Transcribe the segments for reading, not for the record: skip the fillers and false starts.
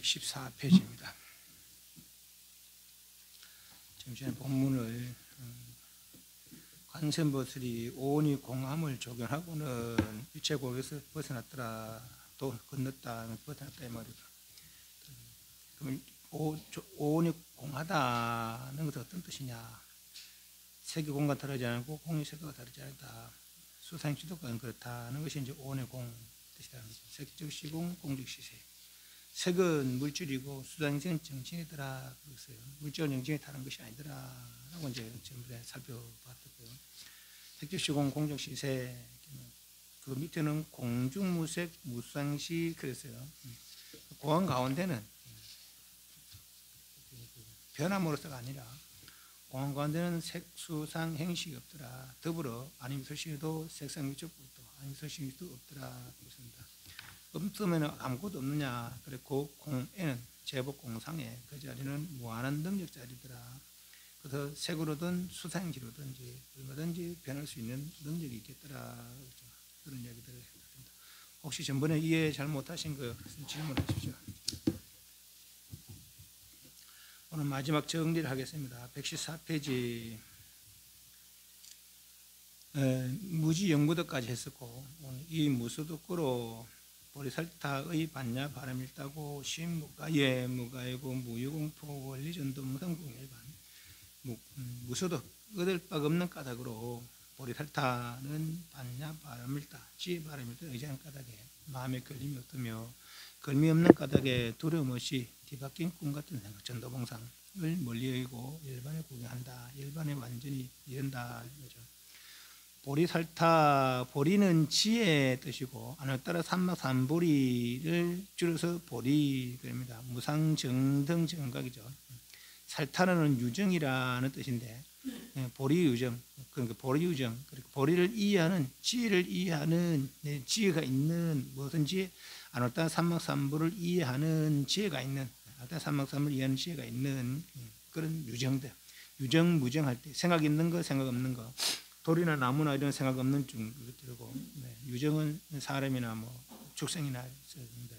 114페이지입니다. 지금 전에 본문을 관세음보살이 오온이 공함을 적용하고는 유체고에서 벗어났더라, 또 건넜다, 벗어났다 이 말이다. 그럼 오온이 공하다는 것은 어떤 뜻이냐? 세계 공과 다르지 않고 공의 세계가 다르지 않다. 수상 지도가 그렇다는 것이 이제 오온의 공 뜻이라는 거죠. 색적 시공, 공적 시세. 색은 물질이고 수상성은 정신이더라. 그랬어요. 물질은 정신이 다른 것이 아니더라. 라고 이제 전부에 살펴봤고요. 색적 시공, 공적 시세. 그 밑에는 공중무색, 무상시 그랬어요. 공항 가운데는 변함으로서가 아니라 공항 가운데는 색수상 행식이 없더라. 더불어 아니미설신에도 색상미적도 아니미설신도 없더라. 그렇습니다. 없으면 아무것도 없느냐. 그리고 공에는 제복 공상에 그 자리는 무한한 능력 자리더라. 그래서 색으로든 수상지로든지 얼마든지 변할 수 있는 능력이 있겠더라. 그렇죠. 그런 이야기들을 했습니다. 혹시 전번에 이해 잘 못하신 거 질문하십시오. 오늘 마지막 정리를 하겠습니다. 114페이지 무지 영무도까지 했었고, 이 무소득구로 보리살타의 반야 바람일다고 신무가예 무가예고 무유공포 원리전도 무상공일반 무소득 얻을 바가 없는 까닭으로 보리살타는 반야 바람일다 지 바람일다 의지하는 까닭에 마음에 걸림이 없으며 걸미 없는 까닭에 두려움 없이 뒤바뀐 꿈 같은 생각 전도봉상을 멀리 여기고 일반에 구경한다. 일반에 완전히 이른다. 이거죠. 보리살타, 보리는 지혜의 뜻이고, 아나따라 삼막삼보리를 줄여서 보리, 그럽니다. 무상정등 정각이죠. 살타는 유정이라는 뜻인데, 보리유정, 그러니까 보리유정, 그리고 보리를 이해하는, 지혜를 이해하는, 지혜가 있는, 무슨 지혜, 아나따라 삼막삼보를 이해하는 지혜가 있는, 아나따라 삼막삼보를 이해하는 지혜가 있는 그런 유정들. 유정, 무정할 때, 생각 있는 거, 생각 없는 거. 돌이나 나무나 이런 생각 없는 것들이고, 유정은 사람이나 축생이나 있는데,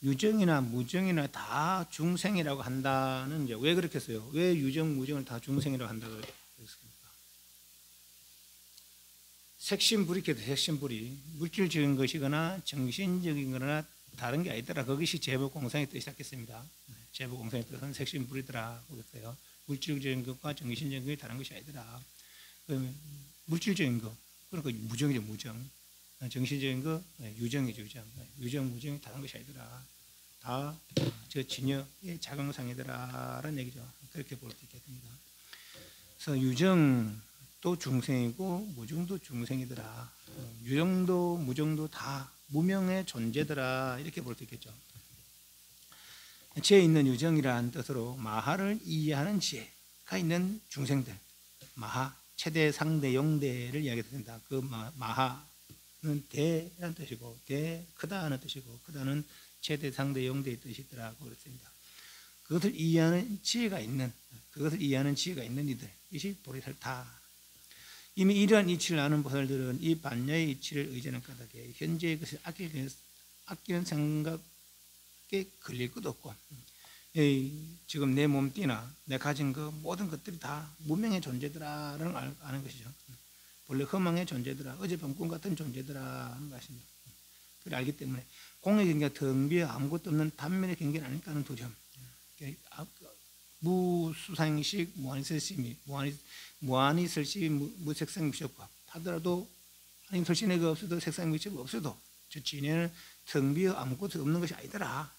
유정이나 무정이나 다 중생이라고 한다는 이제 왜 그렇게 써요? 왜 유정, 무정을 다 중생이라고 한다고 그랬습니까? 색심불이께도 색심불이 물질적인 것이거나 정신적인 거나 다른 게 아니더라. 그것이 제법공상의 뜻이 겠습니다. 제법공상의 뜻은 색심불이더라 그랬어요. 물질적인 것과 정신적인 것이 다른 것이 아니더라. 물질적인 거, 그러니까 무정이죠, 무정. 정신적인 거, 유정이죠, 유정. 유정, 무정이 다른 것이 아니더라. 다 저 진여의 자강상이더라라는 얘기죠. 그렇게 볼 수 있겠습니다. 그래서 유정도 중생이고 무정도 중생이더라. 유정도 무정도 다 무명의 존재더라. 이렇게 볼 수 있겠죠. 지혜 있는 유정이라는 뜻으로 마하를 이해하는 지혜가 있는 중생들. 마하, 최대, 상대, 영대를 이야기합니다. 그 마하는 대라는 뜻이고, 크다는 뜻이고, 크다는 최대, 상대, 영대의 뜻이더라고 그랬습니다. 그것을 이해하는 지혜가 있는 이들, 이것이 보리살타. 이미 이러한 이치를 아는 보살들은 이 반야의 이치를 의지하는 까닭에 현재의 것을 아끼는 생각에 걸릴 것도 없고, 지금 내 몸띠나 내 가진 그 모든 것들이 다 무명의 존재더라라는 걸 아는 것이죠. 본래 허망의 존재더라, 어젯밤 꿈 같은 존재더라 하는 것입니다. 그걸 알기 때문에 공의 경계가 텅 비어 아무것도 없는 단면의 경계는 아닐까는 두려움. 무수상식, 무한이설심이, 무한이설심이 무색상미적법 하더라도 아니 설신의가 없어도 색상미적이 없어도 저 진해는 텅 비어 아무것도 없는 것이 아니더라.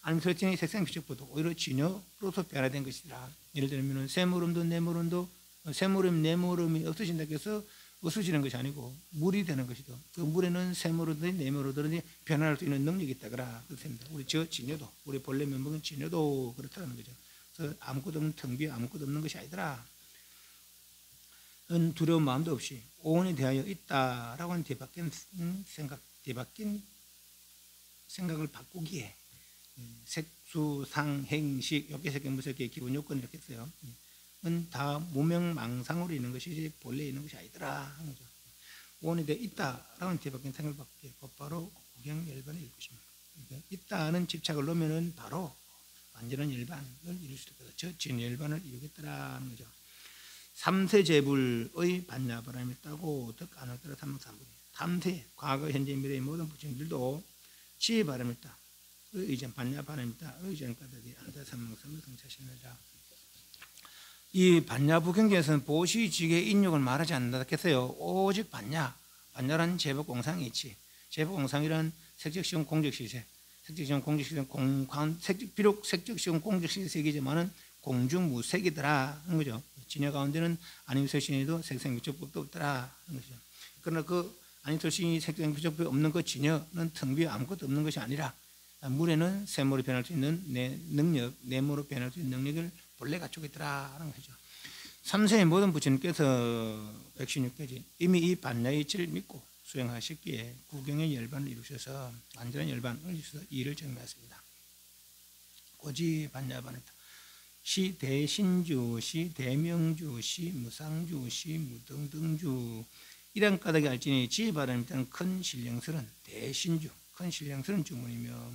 아니면 설정의 색상미적법도 오히려 진여로서 변화된 것이라. 예를 들면 샘물음도 내물음도 샘물음 내물음이 없어진다고 해서 없어지는 것이 아니고 물이 되는 것이죠. 그 물에는 샘물이든 내물이든 변화할 수 있는 능력이 있다거라 그렇습니다. 우리 저 진여도, 우리 본래 면목은 진여도 그렇다는 거죠. 그래서 아무것도 없는 텅 비어 아무것도 없는 것이 아니더라. 두려운 마음도 없이 오온에 대하여 있다라고 하는 뒤바뀐 생각을 바꾸기에 색수상 행식 욕계색경무색의 기본 요건 이렇게 써요. 다 무명망상으로 있는 것이지 본래 있는 것이 아니더라 하는 거죠. 오온에 대해 있다라고 하는 뒤바뀐 생각을 바꾸기에 곧바로 구경 열반에 읽으십니다. 있다는 집착을 놓으면은 바로 완전한 열반을 이룰 수 있다. 저 진열반을 이루겠다라는 거죠. 3세 재불의 반야바람이 있다고 덕 안을 따라 3세 3세 과거 현재 미래의 모든 부처님들도 지혜 바람이 있다. 의전 반야바람이 있다. 의전 까닭이 안따라 3세 성차신이라. 이 반야부 경전에서는 보시직의 인욕을 말하지 않는다겠어요. 오직 반야라는 제법공상이 있지. 제법공상이란 색적시공 공적시세, 색적시공 공적시세 비록 색적시공 공적시세이지만은 공중무색이더라 하는 거죠. 진여 가운데는 아니무색신이도 색생규적법도 없더라 하는 거죠. 그러나 그 아니무색신이 색생규적법이 없는 그 진여는 텅 비어 아무것도 없는 것이 아니라 물에는 샘으로 변할 수 있는 능력, 내모로 변할 수 있는 능력을 본래 갖추고 있더라 하는 거죠. 3세의 모든 부처님께서 116가지 이미 이 반야의 이치를 믿고 수행하셨기에 구경의 열반을 이루셔서 완전한 열반을 이루셔서 이를 정리하셨습니다. 고지 반야반이다. 시 대신주, 시 대명주, 시 무상주, 시 무등등주 이런 까닭이 알지니 지혜 바람에 따른 큰 신령스런 대신주, 큰 신령스런 주문이며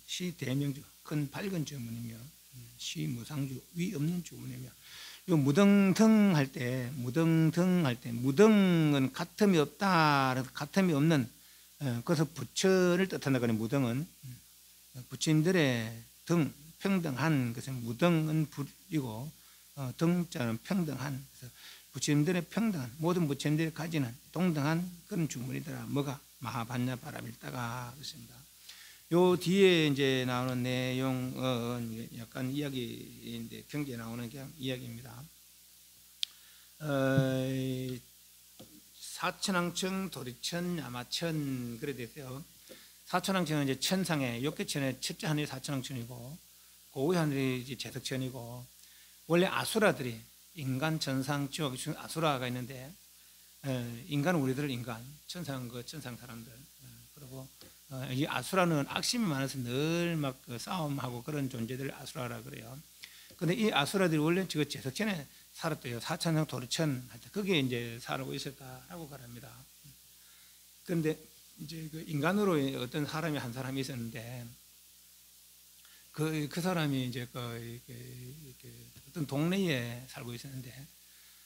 시 대명주, 큰 밝은 주문이며 시 무상주, 위 없는 주문이며 요 무등등 할 때 무등은 같음이 없다, 같음이 없는 그래서 부처를 뜻한다. 그러니 무등은 부처님들의 등 평등한 것은 무등은 불이고 등자는 평등한 그래서 부처님들의 평등한 모든 부처님들이 가지는 동등한 그런 주문이더라. 뭐가 마하반야 바람일다가 그렇습니다. 요 뒤에 이제 나오는 내용은 약간 이야기인데 경제에 나오는 그냥 이야기입니다. 사천왕청, 도리천, 야마천 그래 됐어요. 사천왕청은 이제 천상의 욕계천의 첫째 하늘이 사천왕천이고 고의 하늘이 이제 제석천이고 원래 아수라들이 인간, 천상, 지옥 아수라가 있는데 인간은 우리들 인간, 천상 그 천상 사람들 그리고 이 아수라는 악심이 많아서 늘 막 싸움하고 그런 존재들 아수라라 그래요. 근데 이 아수라들이 원래 저 제석천에 살았대요. 사천왕 도리천 할 때 거기에 이제 살고 있었다라고 말합니다. 그런데 이제 그 인간으로 어떤 사람이 한 사람이 있었는데 그 사람이 이제 이렇게 어떤 동네에 살고 있었는데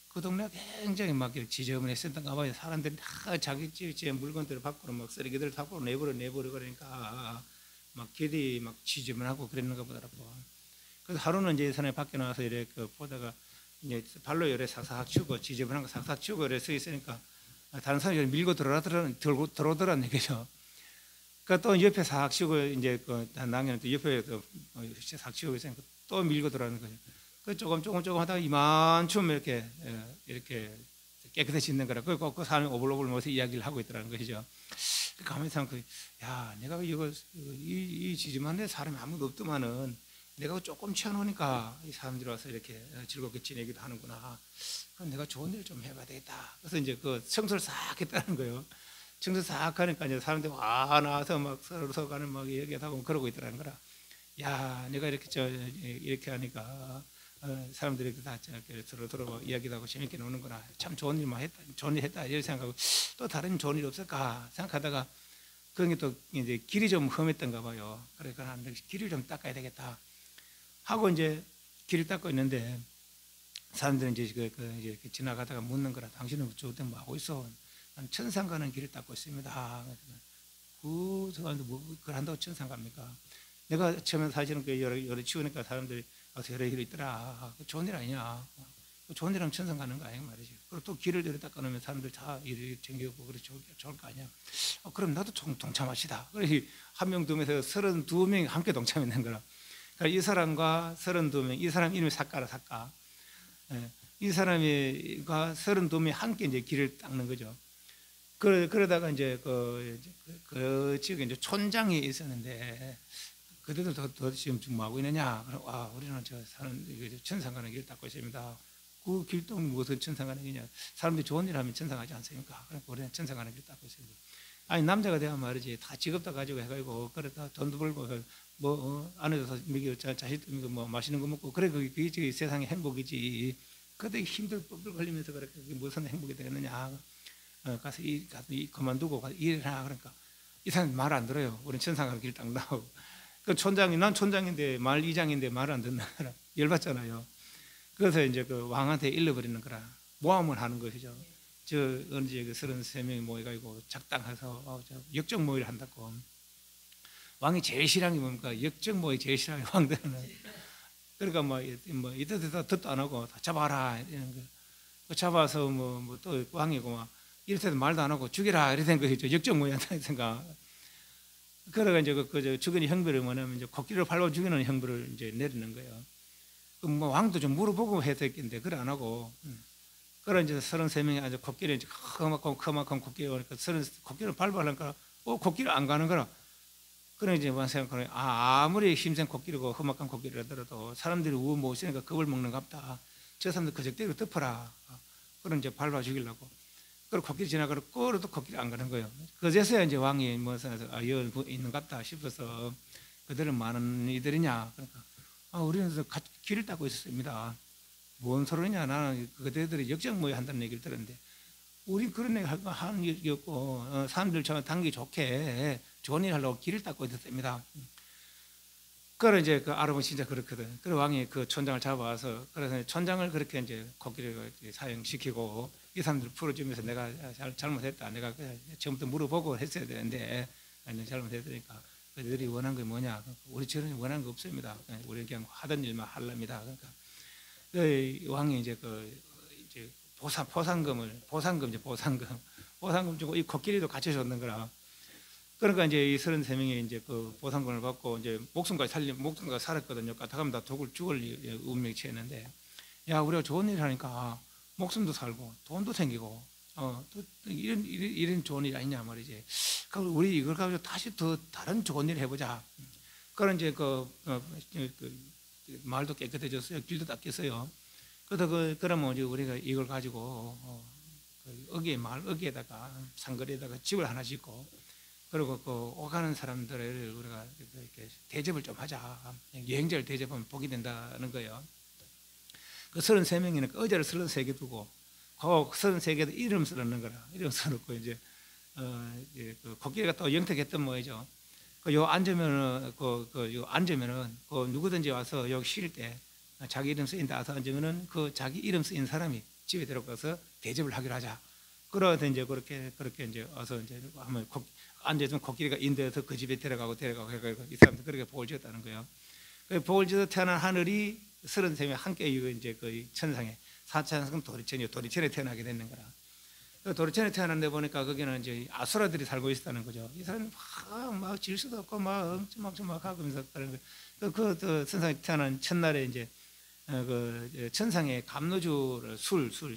그 동네가 굉장히 막 지저분했었던가 봐요. 사람들이 다 자기 집에 물건들을 밖으로 막 쓰레기들을 밖으로 내버려 그러니까 막 길이 막 지저분하고 그랬는가 보더라고. 그래서 하루는 이제 이 사람이 밖에 나와서 이렇게 보다가 이제 발로 이렇게 삭삭 치우고 지저분한 거 삭삭 치우고 이렇게 서 있으니까 다른 사람이 밀고 들어오더라는 얘기죠. 그러니까 또 옆에 삭 치우고 이제 그 남녀는 또 옆에 삭 치우고 있으니까 또 밀고 들어오는 거죠. 그 조금 하다가 이만큼 이렇게 깨끗해지는 거라. 그 사람이 오글오글 모여서 이야기를 하고 있더라는 것이죠. 그 가면서 야, 내가 이 지지만데 사람이 아무도 없더만은 내가 조금 치워놓으니까 이 사람들이 와서 이렇게 즐겁게 지내기도 하는구나. 그럼 내가 좋은 일 좀 해봐야 되겠다. 그래서 이제 그 청소를 싹 했다는 거예요. 청소 싹 하니까 이제 사람들이 와 나와서 막 서로 서가는 막 얘기하고 그러고 있더라는 거라. 야, 내가 이렇게 하니까 사람들이 다 서로 이야기도 하고 재밌게 노는구나. 참 좋은 일만 했다, 좋은 일 했다 이렇게 생각하고 또 다른 좋은 일 없을까 생각하다가 그런 게 또 이제 길이 좀 험했던가 봐요. 그러니까 길을 좀 닦아야 되겠다 하고 이제 길을 닦고 있는데 사람들은 이제 이렇게 지나가다가 묻는 거라. 당신은 저때 뭐 하고 있어? 난 천상 가는 길을 닦고 있습니다. 그 사람들 뭐 그걸 한다고 천상 갑니까? 내가 처음에 사실은 여러 치우니까 사람들이 와서 여러 길이 있더라. 좋은 일 아니냐? 좋은 일 하면 천상 가는 거 아니야 말이지. 그리고 또 길을 이렇게 닦아놓으면 사람들 다 이렇게 챙겨오고 그래 좋을 거 아니야. 그럼 나도 동참합시다. 그래 한 명, 두 명에서 32명이 함께 동참했는 거라. 그러니까 이 사람과 32명, 이 사람 이름이 삭가라 삭가. 이 사람과 32명이 함께 이제 길을 닦는 거죠. 그러다가 이제 그 지역에 이제 촌장이 있었는데 그들도 더 지금 뭐 하고 있느냐? 우리는 천상 가는 길 닦고 있습니다. 그 길도 무슨 천상 가는 길이냐? 사람들이 좋은 일 하면 천상 가지 않습니까? 그러니까 우리는 천상 가는 길 닦고 있습니다. 아니 남자가 되면 말이지 다 직업 다 가지고 해가지고 그러다 돈도 벌고 뭐 안에서 먹이고 자식도 먹이고 뭐 맛있는 거 먹고 그래 그게 세상의 행복이지. 그때 힘들 뻘뻘 걸리면서 그렇게 무슨 행복이 되겠느냐? 가서 그만두고 가서 일해라 그러니까 이 사람 말 안 들어요. 우리는 천상가로 길 딱 나오고. 그 촌장이, 난 촌장인데 말 이장인데 말 안 듣는 거라 열받잖아요. 그래서 이제 그 왕한테 일러버리는 거라 모함을 하는 것이죠. 저 언제 그 33명이 모여가지고 작당해서 역적 모의를 한다고. 왕이 제일 싫어하는 게 뭡니까? 역적 모의 제일 싫어하는 게 왕들은. 그러니까 뭐 이따 듣도 안 하고 다 잡아라 이런 거. 잡아서 뭐 또 왕이고 막 이럴 때도 말도 안 하고 죽이라 이래 된 것이죠. 역적 모의 한다는 생각. 그러가 이제 그 죽이는 형벌을 뭐냐면 이제 코끼리를 발로 죽이는 형벌을 이제 내리는 거예요. 뭐 왕도 좀 물어보고 해야 되겠는데 그래 안 하고. 그래 이제 33명이 아주 코끼리 이제 그만큼 코끼리 오니까 코끼리를 밟아하니까 코끼리 안 가는 거라. 그래 이제 뭐 생각하는 아무리 힘센 코끼리고 험악한 코끼리라더라도 사람들이 우어 못 쓰니까 겁을 먹는갑다. 저 사람들 그저대로 덮어라. 그런 이제 밟아 죽이려고. 그리고 코끼리 지나가고 꼬르도 코끼리 안 가는 거예요. 그제서야 이제 왕이 뭐 여기 있는갑다 싶어서 그들은 많은 이들이냐. 그러니까 우리는 길을 닦고 있었습니다. 뭔 소리냐. 나는 그들이 역적모의 한다는 얘기를 들었는데 우리 그런 얘기 하는 일이 없고 사람들 당기 좋게 좋은 일 하려고 길을 닦고 있었습니다. 그래 이제 그 알아보면 진짜 그렇거든. 그래 왕이 그 촌장을 잡아와서 그래서 촌장을 그렇게 이제 코끼리를 사형시키고 이 사람들을 풀어주면서 내가 잘못했다. 내가 처음부터 물어보고 했어야 되는데 잘못했으니까 그들이 원한 게 뭐냐? 우리 저는 원한 거 없습니다. 우리는 그냥 하던 일만 하랍니다. 그러니까 그 왕이 이제 이제 보상금 주고 이 코끼리도 같이 줬는 거라. 그러니까 이제 이 33명이 이제 그 보상금을 받고 이제 목숨까지 살았거든요. 까딱하면 다 죽을 운명이 처했는데, 야, 우리가 좋은 일 하니까 목숨도 살고 돈도 생기고, 또 이런 좋은 일 아니냐 말이지. 그럼 우리 이걸 가지고 다시 더 다른 좋은 일 해보자. 그런 이제 말도 깨끗해졌어요. 길도 닦였어요. 그러면 이제 우리가 이걸 가지고 어귀에다가 상거리에다가 집을 하나 짓고. 그리고 그 오가는 사람들을 우리가 이렇게 대접을 좀 하자. 여행자를 대접하면 복이 된다는 거예요. 그 33명이니까 의자를 33개 두고, 그 33개도 이름 써놓는 거라. 이름 써놓고 이제, 그 코끼리가 또 영택했던 모이죠. 요 앉으면은, 누구든지 와서 여기 쉴 때 자기 이름 쓰인다 와서 앉으면은 그 자기 이름 쓰인 사람이 집에 데려가서 대접을 하기로 하자. 그러다 이제 그렇게 이제 와서 이제 하면 앉아있으면 코끼리가 인도해서 그 집에 데려가고 해가지고 이 사람들 그렇게 복을 지었다는 거예요. 그 복을 지어서 태어난 하늘이 33명 함께 이제 그 천상에 사천상은 도리천에 태어나게 되는 거라. 그 도리천에 태어났는데 보니까 거기는 이제 아수라들이 살고 있었다는 거죠. 이 사람이 막 질 수도 없고 막 하면서 그 천상에 태어난 첫날에 이제 그 천상의 감로주를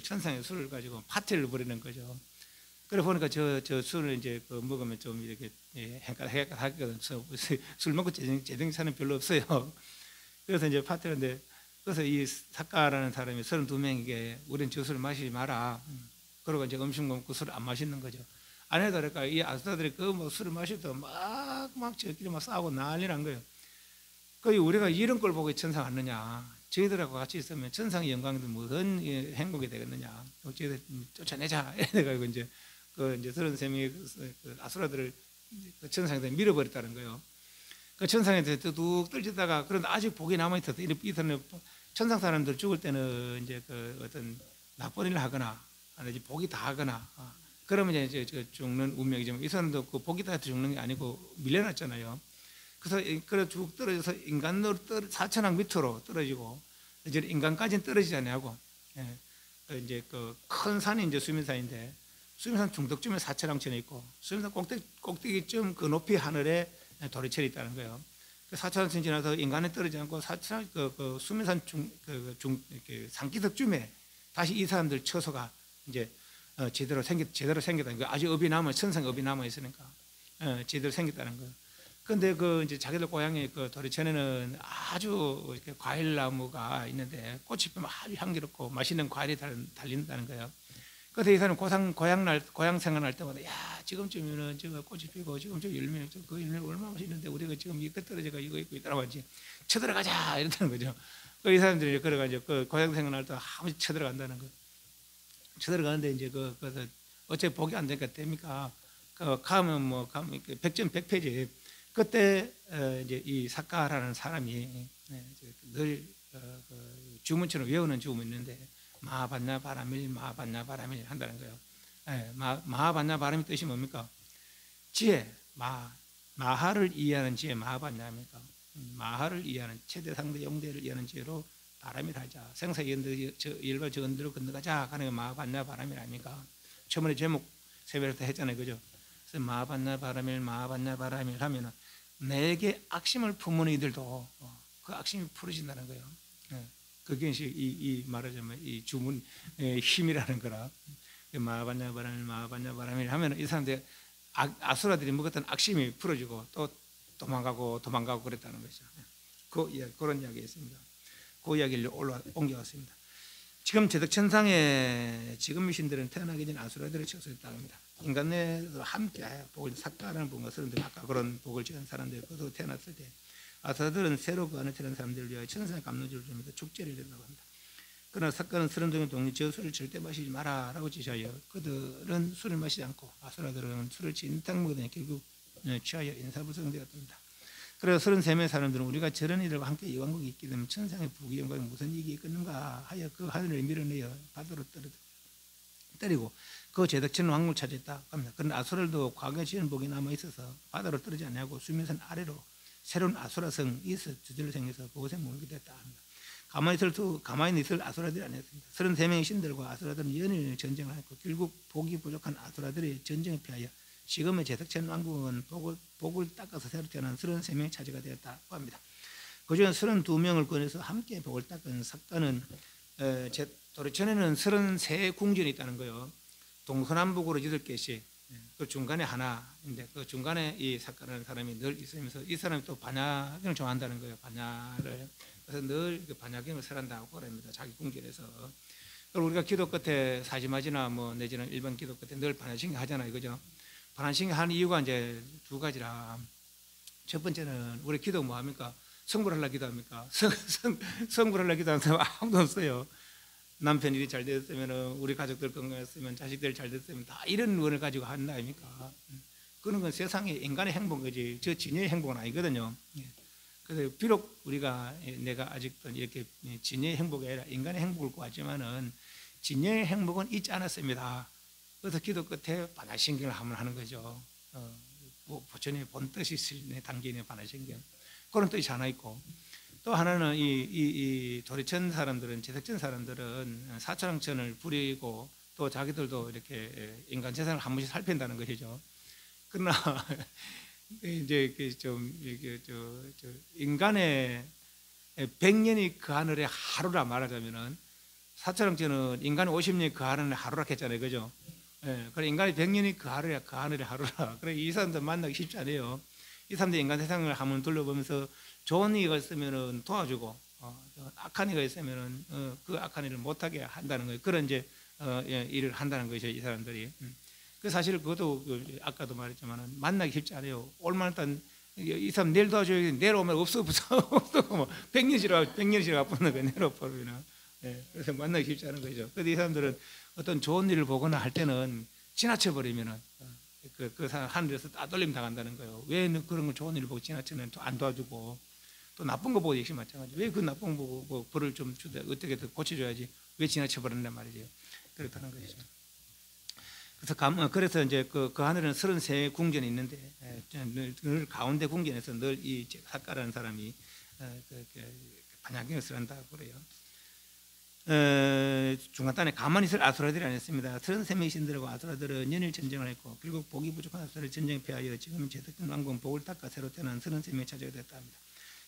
천상의 술을 가지고 파티를 벌이는 거죠. 그래 보니까 저 술을 이제 먹으면 좀 이렇게 하거든. 술 먹고 재정 차는 별로 없어요. 그래서 이제 파티인데 그래서 이 사카라는 사람이 32명에게 우리는 저 술을 마시지 마라. 그러고 이제 음식 먹고 술을 안 마시는 거죠. 안 해도 그러니까 이 아수라들이 그 술을 마셔도 막 저끼리 막 싸우고 난리 난 거예요. 그 우리가 이런 걸 보고 천상 왔느냐? 저희들하고 같이 있으면 천상의 영광도 무슨 행복이 되겠느냐? 저희들 쫓아내자. 이래가지고 이제 33명의 그 아수라들을 그 천상에서 밀어버렸다는 거예요. 그 천상에서 뚝 떨어지다가 그런데 아직 복이 남아있어서 이들은 천상 사람들 죽을 때는 이제 그 어떤 나쁜 일을 하거나 아니면 복이 다 하거나 그러면 이제 죽는 운명이지만 이 사람도 그 복이 다 죽는 게 아니고 밀려났잖아요. 그래서 쭉 떨어져서 인간으로 사천왕 밑으로 떨어지고 이제 인간까지는 떨어지지 않냐고. 이제 그 큰 산이 이제 수민산인데 수민산 중턱쯤에 사천왕천이 있고 수민산 꼭대기쯤 그 높이 하늘에 도리천이 있다는 거예요. 그 사천왕천 지나서 인간에 떨어지지 않고 그 수민산 산기슭쯤에 다시 이 사람들 처소가 이제 제대로 생겼다는 거예요. 아직 천상 업이 남아 있으니까 제대로 생겼다는 거예요. 근데 이제 자기들 고향에 그 도리천에는 아주 이렇게 과일나무가 있는데 꽃이 피면 아주 향기롭고 맛있는 과일이 달린다는 거예요. 그래서 이 사람 고향 생활할 때마다 야 지금쯤이면 저 꽃이 피고 지금쯤 열매 그 열매 얼마나 맛있는데 우리가 지금 이거 떨어져가 이거 입고 있다고 하지 쳐들어가자 이런다는 거죠. 이 사람들이 그래가지고 그 고향 생활할 때 아무리 쳐들어간다는 거. 쳐들어가는데 이제 그래서 어째 복이 안 되니까 됩니까? 가면 뭐 가면 백전백패지. 그때 이제 이 삭가라는 사람이 늘 주문처럼 외우는 주문이 있는데 마하반야 바라밀 마하반야 바라밀 한다는 거예요. 마하반야 바람의 뜻이 뭡니까? 지혜, 마하를 이해하는 지혜 마하반야입니까? 마하를 이해하는 최대 상대 영대를 이해하는 지혜로 바람을 하자. 생사연대 저언대로 건너가자 하는 마하반야 바람이 아닙니까? 처음에 제목 세배를 했잖아요, 그죠? 그래서 마하반야 바람일 마하반야 바람일 하면은 내게 악심을 품은 이들도 그 악심이 풀어진다는 거예요. 그게 이 말하자면 이 주문 힘이라는 거라. 마하반야 바람일 마하반야 바람일 하면은 이 사람들 아수라들이 먹었던 악심이 풀어지고 또 도망가고 그랬다는 거죠. 그런 이야기였습니다. 그 이야기를 옮겨왔습니다. 지금 제덕천상에 지금 미신들은 태어나기 전 아수라들을 쳤었다고 합니다. 인간과 함께 복을 삭가라는 분과 서른들 아까 그런 복을 지은 사람들 그도 태어났을 때 아수라들은 새로 그 안에 태어난 사람들을 위하여 천상의 감로주를 주면서 축제를 이룬다고 합니다. 그러나 삭가는 서른들과 동리 저 술을 절대 마시지 마라라고 지시하여 그들은 술을 마시지 않고 아수라들은 술을 진탕 먹으니 결국 취하여 인사불성되었답니다. 그래서 33명의 사람들은 우리가 저런 이들과 함께 이왕국이 있게 되면 천상의 부귀 영광이 무슨 이익이 있겠는가 하여 그 하늘을 밀어내어 바다로 때리고 그 제덕천 왕국을 차지했다 합니다. 그러나 아수라들도 과거에 지은 복이 남아있어서 바다로 떨어지지 않냐고 수면선 아래로 새로운 아수라성 이스 저절로 생겨서 그곳에 머물게 됐다 합니다. 가만히 있을 아수라들이 아니었습니다. 33명의 신들과 아수라들은 연일 전쟁을 했고 결국 복이 부족한 아수라들의 전쟁에 피하여 지금의 제덕천 왕국은 복을 닦아서 새로 태어난 33명의 차지가 되었다고 합니다. 그중에 32명을 꺼내서 함께 복을 닦은 삭가는 도래천에는 33궁전이 있다는 거예요. 동서남북으로 8개씩 그 중간에 하나인데 그 중간에 이 삭가라는 사람이 늘 있으면서 이 사람이 또 반야경을 좋아한다는 거예요. 반야를. 그래서 늘 그 반야경을 설한다고 그럽니다. 자기 궁전에서. 우리가 기도 끝에 사지마지나 뭐 내지는 일반 기도 끝에 늘 반야신경 하잖아요. 그죠? 반야신경 하는 이유가 이제 두 가지라. 첫 번째는 우리 기도 뭐 합니까? 성불 하려고 기도합니까? 성불 하려고 기도하는 사람 아무도 없어요. 남편 일이 잘 됐으면 우리 가족들 건강했으면 자식들 잘 됐으면 다 이런 원을 가지고 한다 아닙니까? 그런 건 세상의 인간의 행복이지 저 진여의 행복은 아니거든요. 그래서 비록 내가 아직도 이렇게 진여의 행복이 아니라 인간의 행복을 구하지만은 진여의 행복은 잊지 않았습니다. 그래서 기도 끝에 반야신경을 하는 거죠. 부처님의 본 뜻이 담겨 있는 반야신경 그런 뜻이 하나 있고. 또 하나는 이 도래천 사람들은 제덕천 사람들은 사천왕천을 부리고 또 자기들도 이렇게 인간 재산을 한 번씩 살핀다는 것이죠. 그러나 이제 좀 인간의 100년이 그 하늘의 하루라 말하자면은 사천왕천은 인간의 50년이 그 하늘의 하루라 했잖아요, 그죠? 그래 인간의 100년이 그 하늘의 하루라. 그래 이 사람들 만나기 쉽지 않아요. 이 사람들 인간 세상을 한번 둘러보면서 좋은 이가 있으면은 도와주고 악한 이가 있으면은 그 악한 일을 못하게 한다는 거예요. 그런 이제 일을 한다는 것이죠, 이 사람들이. 그 사실 그것도 아까도 말했지만은 만나기 쉽지 않아요. 올만 일단 이 사람 내일 도와줘야 내일 오면 없어 뭐 100년이라 아프는 거 내일 없어버리나. 그래서 만나기 쉽지 않은 거죠. 그런데 이 사람들은 어떤 좋은 일을 보거나 할 때는 지나쳐 버리면은 그 사람 하늘에서 따돌림 당한다는 거예요. 왜 그런 걸 좋은 일을 보고 지나치면 또 안 도와주고 또 나쁜 거 보고 역시 마찬가지. 왜 그 나쁜 거 보고 벌을 좀 주되 어떻게 더 고쳐줘야지 왜 지나쳐 버렸단 말이죠. 그렇다는 것이죠. 그래서 이제 그 하늘에는 33궁전이 있는데 늘 가운데 궁전에서 늘 이 삭가라는 사람이 반야경을 한다고 그래요. 중간단에 가만히 있을 아수라들이 아니었습니다. 33명의 신들과 아수라들은 연일 전쟁을 했고 결국 복이 부족한 아수라를 전쟁에 패하여 지금 제덕천 왕국은 복을 닦아 새로 태어난 33명의 차지가 됐다 합니다.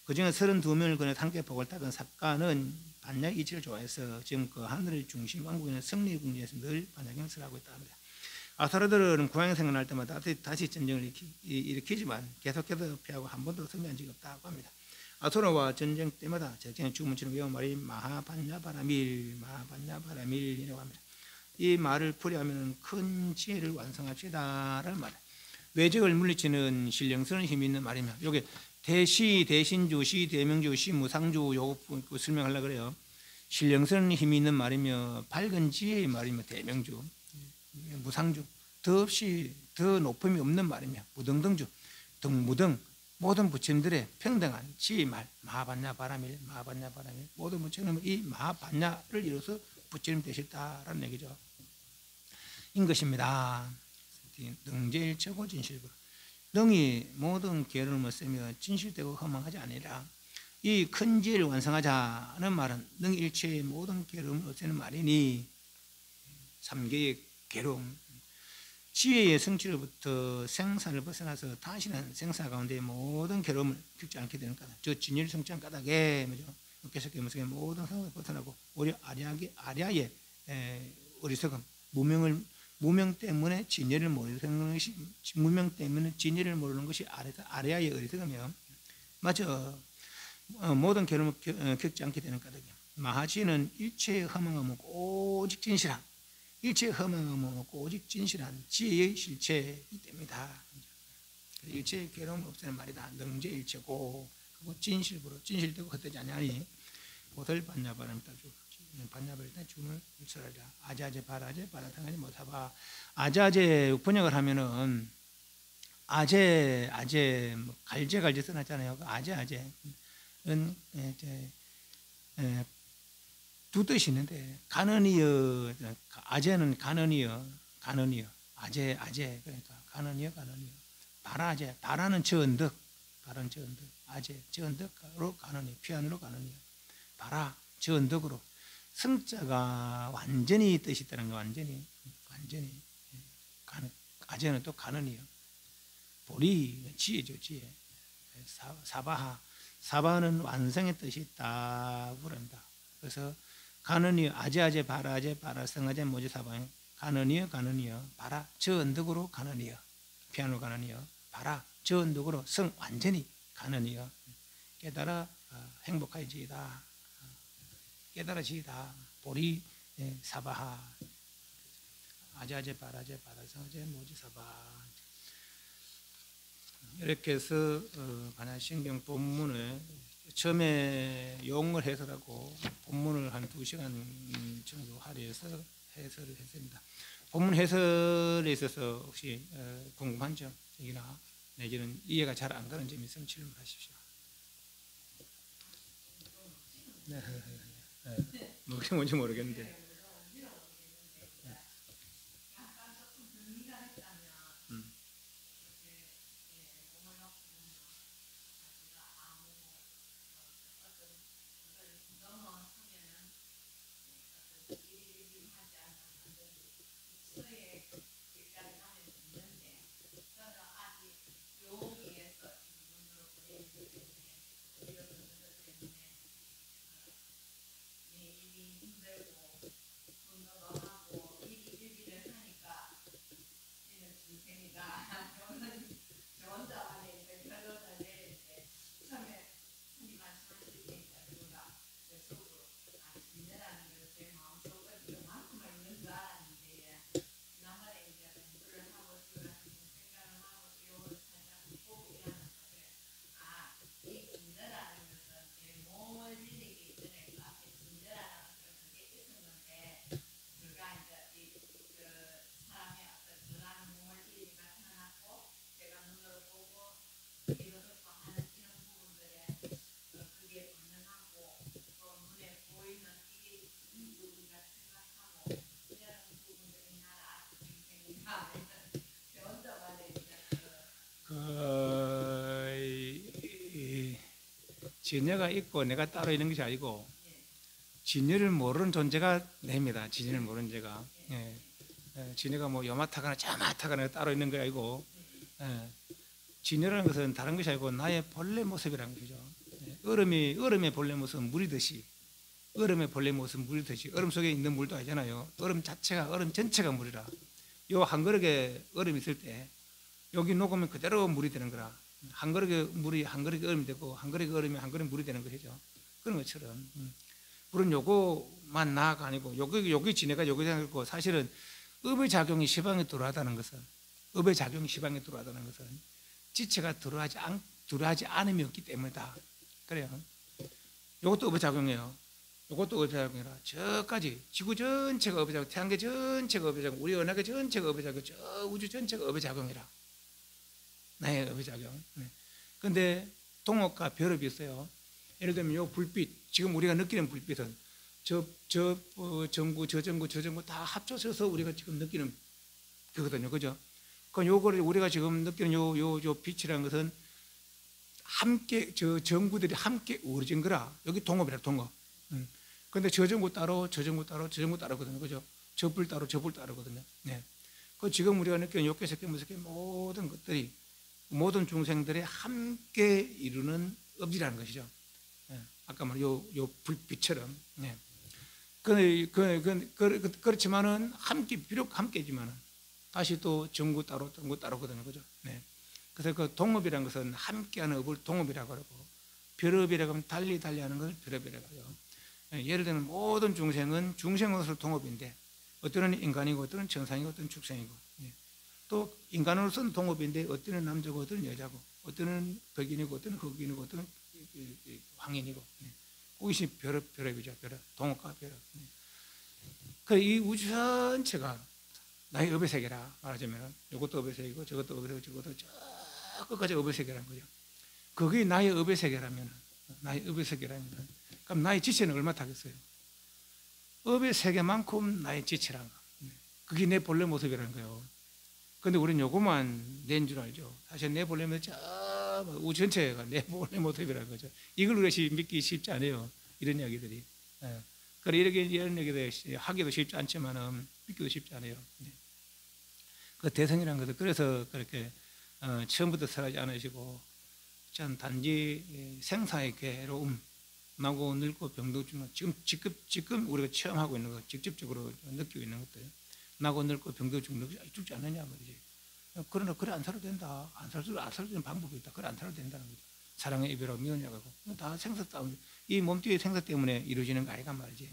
그중에 32명을 거쳐 함께 복을 닦은 삭가는 반야 이치를 좋아해서 지금 그 하늘의 중심 왕국에는 승리의 궁전에서 늘 반야경을 하고 있다 합니다. 아수라들은 구황이 생각날 때마다 다시 전쟁을 일으키지만 계속해서 패하고 한 번도 승리한 적이 없다고 합니다. 아수라와 전쟁 때마다 제덕천의 주문처럼 외운 말이 마하반야바라밀 마하반야바라밀이라고 합니다. 이 말을 풀이하면 큰 지혜를 완성합시다라는 말이에요. 외적을 물리치는 신령스러운 힘이 있는 말이며 요게 대시, 대신주, 시, 대명주, 시, 무상주 요거 설명하려고 그래요. 신령스러운 힘이 있는 말이며 밝은 지혜의 말이며 대명주, 무상주 더없이 더 높음이 없는 말이며 무등등주 등무등 모든 부처님들의 평등한 지말 마하반야 바라밀 마하반야 바라밀 모든 부처님은 이 마하반야를 이뤄서 부처님 되셨다라는 얘기죠. 인 것입니다. 능제일체고 진실고 능이 모든 계를 쓰며 진실되고 허망하지 아니라 이 큰 지혜를 완성하자는 말은 능일체의 모든 괴로움을 없애는 말이니 삼계의 괴로움 지혜의 성취로부터 생사를 벗어나서 다시는 생사 가운데 모든 괴로움을 겪지 않게 되는 까닭 저 진리를 성취한 까닭에 뭐죠? 계속해 무속의 모든 상황을 벗어나고 오히려 아리아의 어리석음 무명 때문에 진리를 모르는 것이 무명 때문에 진리를 모르는 것이 아리아의 어리석음이요. 맞아. 모든 괴로움을 겪지 않게 되는 까닭이야. 마하지는 일체의 허망함은 오직 진실한 일체의 허망함은 오직 진실한 지혜의 실체이기 때문이다. 일체의 괴로움을 없애는 말이다. 능제일체고 그리고 진실부로 진실되고 헛되지 아니하니 보들 반야바람 따주 반야바를 때 주문을 설하리라. 아자제 바라제 바라탕하지 못하바. 아자제 번역을 하면은 아제 갈제 써놨잖아요. 아제 두 뜻이 있는데 가는이여 아제는 가는이여 아제 그러니까 가는이여 바라는 저언덕 아제 저언덕으로 가는이여 피안으로 가는이여 바라 저언덕으로 성자가 완전히 뜻이 있다는 거 완전히 아제는 또 가는이여 보리 지혜죠 지혜 사바는 완성의 뜻이 있다고 그럽니다. 그래서 가는이여 아제 바라 성아제 모지 사바에 가는이여 바라 저 언덕으로 가는이여 피안으로 가는이여 바라 저 언덕으로 성 완전히 가는이여 깨달아 행복하지이다 깨달아지이다 보리 사바하 아제 바라 성아제 모지 사바 이렇게 해서 반야신경 본문을 처음에 용을 해설하고 본문을 한 2시간 정도 할애해서 해설을 했습니다. 본문 해설에 있어서 혹시 궁금한 점이나 내지는 이해가 잘 안 가는 점이 있으면 질문하십시오. 네. 그게 뭔지 모르겠는데. 진여가 있고 내가 따로 있는 것이 아니고 진여를 모르는 존재가 냅니다. 진여를 모르는 제가 진여가 뭐 요마타가나 자마타가나 따로 있는 게 아니고 진여라는 것은 다른 것이 아니고 나의 본래 모습이라는 것이죠. 얼음의 본래 모습은 물이듯이 얼음의 본래 모습은 물이듯이 얼음 속에 있는 물도 아니잖아요. 얼음 전체가 물이라 요 한 그릇에 얼음이 있을 때 여기 녹으면 그대로 물이 되는 거라 한 그릇에 물이 한 그릇에 얼음이 되고 한 그릇에 얼음이 한 그릇에 물이 되는 것이죠. 그런 것처럼 물은 요거만 나가 아니고 여기 지내가 여기 되고 사실은 업의 작용이 시방에 들어가다는 것은 업의 작용이 시방에 들어가다는 것은 지체가 들어가지 않음이 없기 때문이다. 그래요. 요것도 업의 작용이에요. 이것도 업의작용이라 저까지 지구 전체가 업의작용, 태양계 전체가 업의작용, 우리 은하계 전체가 업의작용, 저 우주 전체가 업의작용이라. 나의 업의작용. 그런데 동업과 별업이 있어요. 예를 들면 요 불빛, 지금 우리가 느끼는 불빛은 전구, 저 전구 다 합쳐져서 우리가 지금 느끼는 그거거든요. 그죠? 그럼 요거를 우리가 지금 느끼는 요 빛이라는 것은 함께, 저 전구들이 함께 어우러진 거라. 여기 동업이라, 동업. 근데 저 전구 따로, 저 전구 따로, 저 전구 따로거든요. 그죠? 저 불 따로, 저 불 따로거든요. 네. 그 지금 우리가 느끼는 요계, 색계, 무색계 모든 것들이 모든 중생들의 함께 이루는 업이라는 것이죠. 네. 아까 말한 요 불빛처럼. 네. 그렇지만은 함께, 비록 함께지만은 다시 또 전구 따로, 전구 따로거든요. 그죠? 네. 그래서 그 동업이라는 것은 함께하는 업을 동업이라고 하고, 별업이라고 하면 달리 하는 것을 별업이라고 하죠. 예를 들면 모든 중생은 중생으로서 동업인데, 어떤 인간이고, 어떤 천상이고, 어떤 축생이고, 또 인간으로서는 동업인데, 어떤 남자고, 어떤 여자고, 어떤 백인이고, 어떤 흑인이고, 어떤 황인이고, 그것이 별업이죠. 별업, 동업과 별업. 그 이 우주 전체가 나의 업의 세계라 말하자면, 이것도 업의 세계고, 저것도 업의 세계고, 저것도 저 끝까지 업의 세계라는 거죠. 그게 나의 업의 세계라면, 그럼 나의 지체는 얼마 타겠어요? 업의 세계만큼 나의 지체라는 거. 그게 내 본래 모습이라는 거예요. 근데 우리는 요거만 낸 줄 알죠. 사실 내 본래 모습, 우주 전체가 내 본래 모습이라는 거죠. 이걸 그것이 믿기 쉽지 않아요. 이런 이야기들이. 그래, 이런 얘기들 하기도 쉽지 않지만은 믿기도 쉽지 않아요. 그 대성이라는 것은 그래서 그렇게 처음부터 설하지 않으시고, 전 단지 생사의 괴로움, 나고 늙고 병도 죽는, 지금 우리가 체험하고 있는 거, 직접적으로 느끼고 있는 것들, 나고 늙고 병도 죽지 않느냐 말이지. 그러나 그래 안 살아도 된다. 안 살아도 되는 방법이 있다. 그래 안 살아도 된다는 거죠. 사랑의 이별하고 미워냐고 다 생사 싸움, 이 몸뚱이의 생사 때문에 이루어지는 거 아이가 말이지.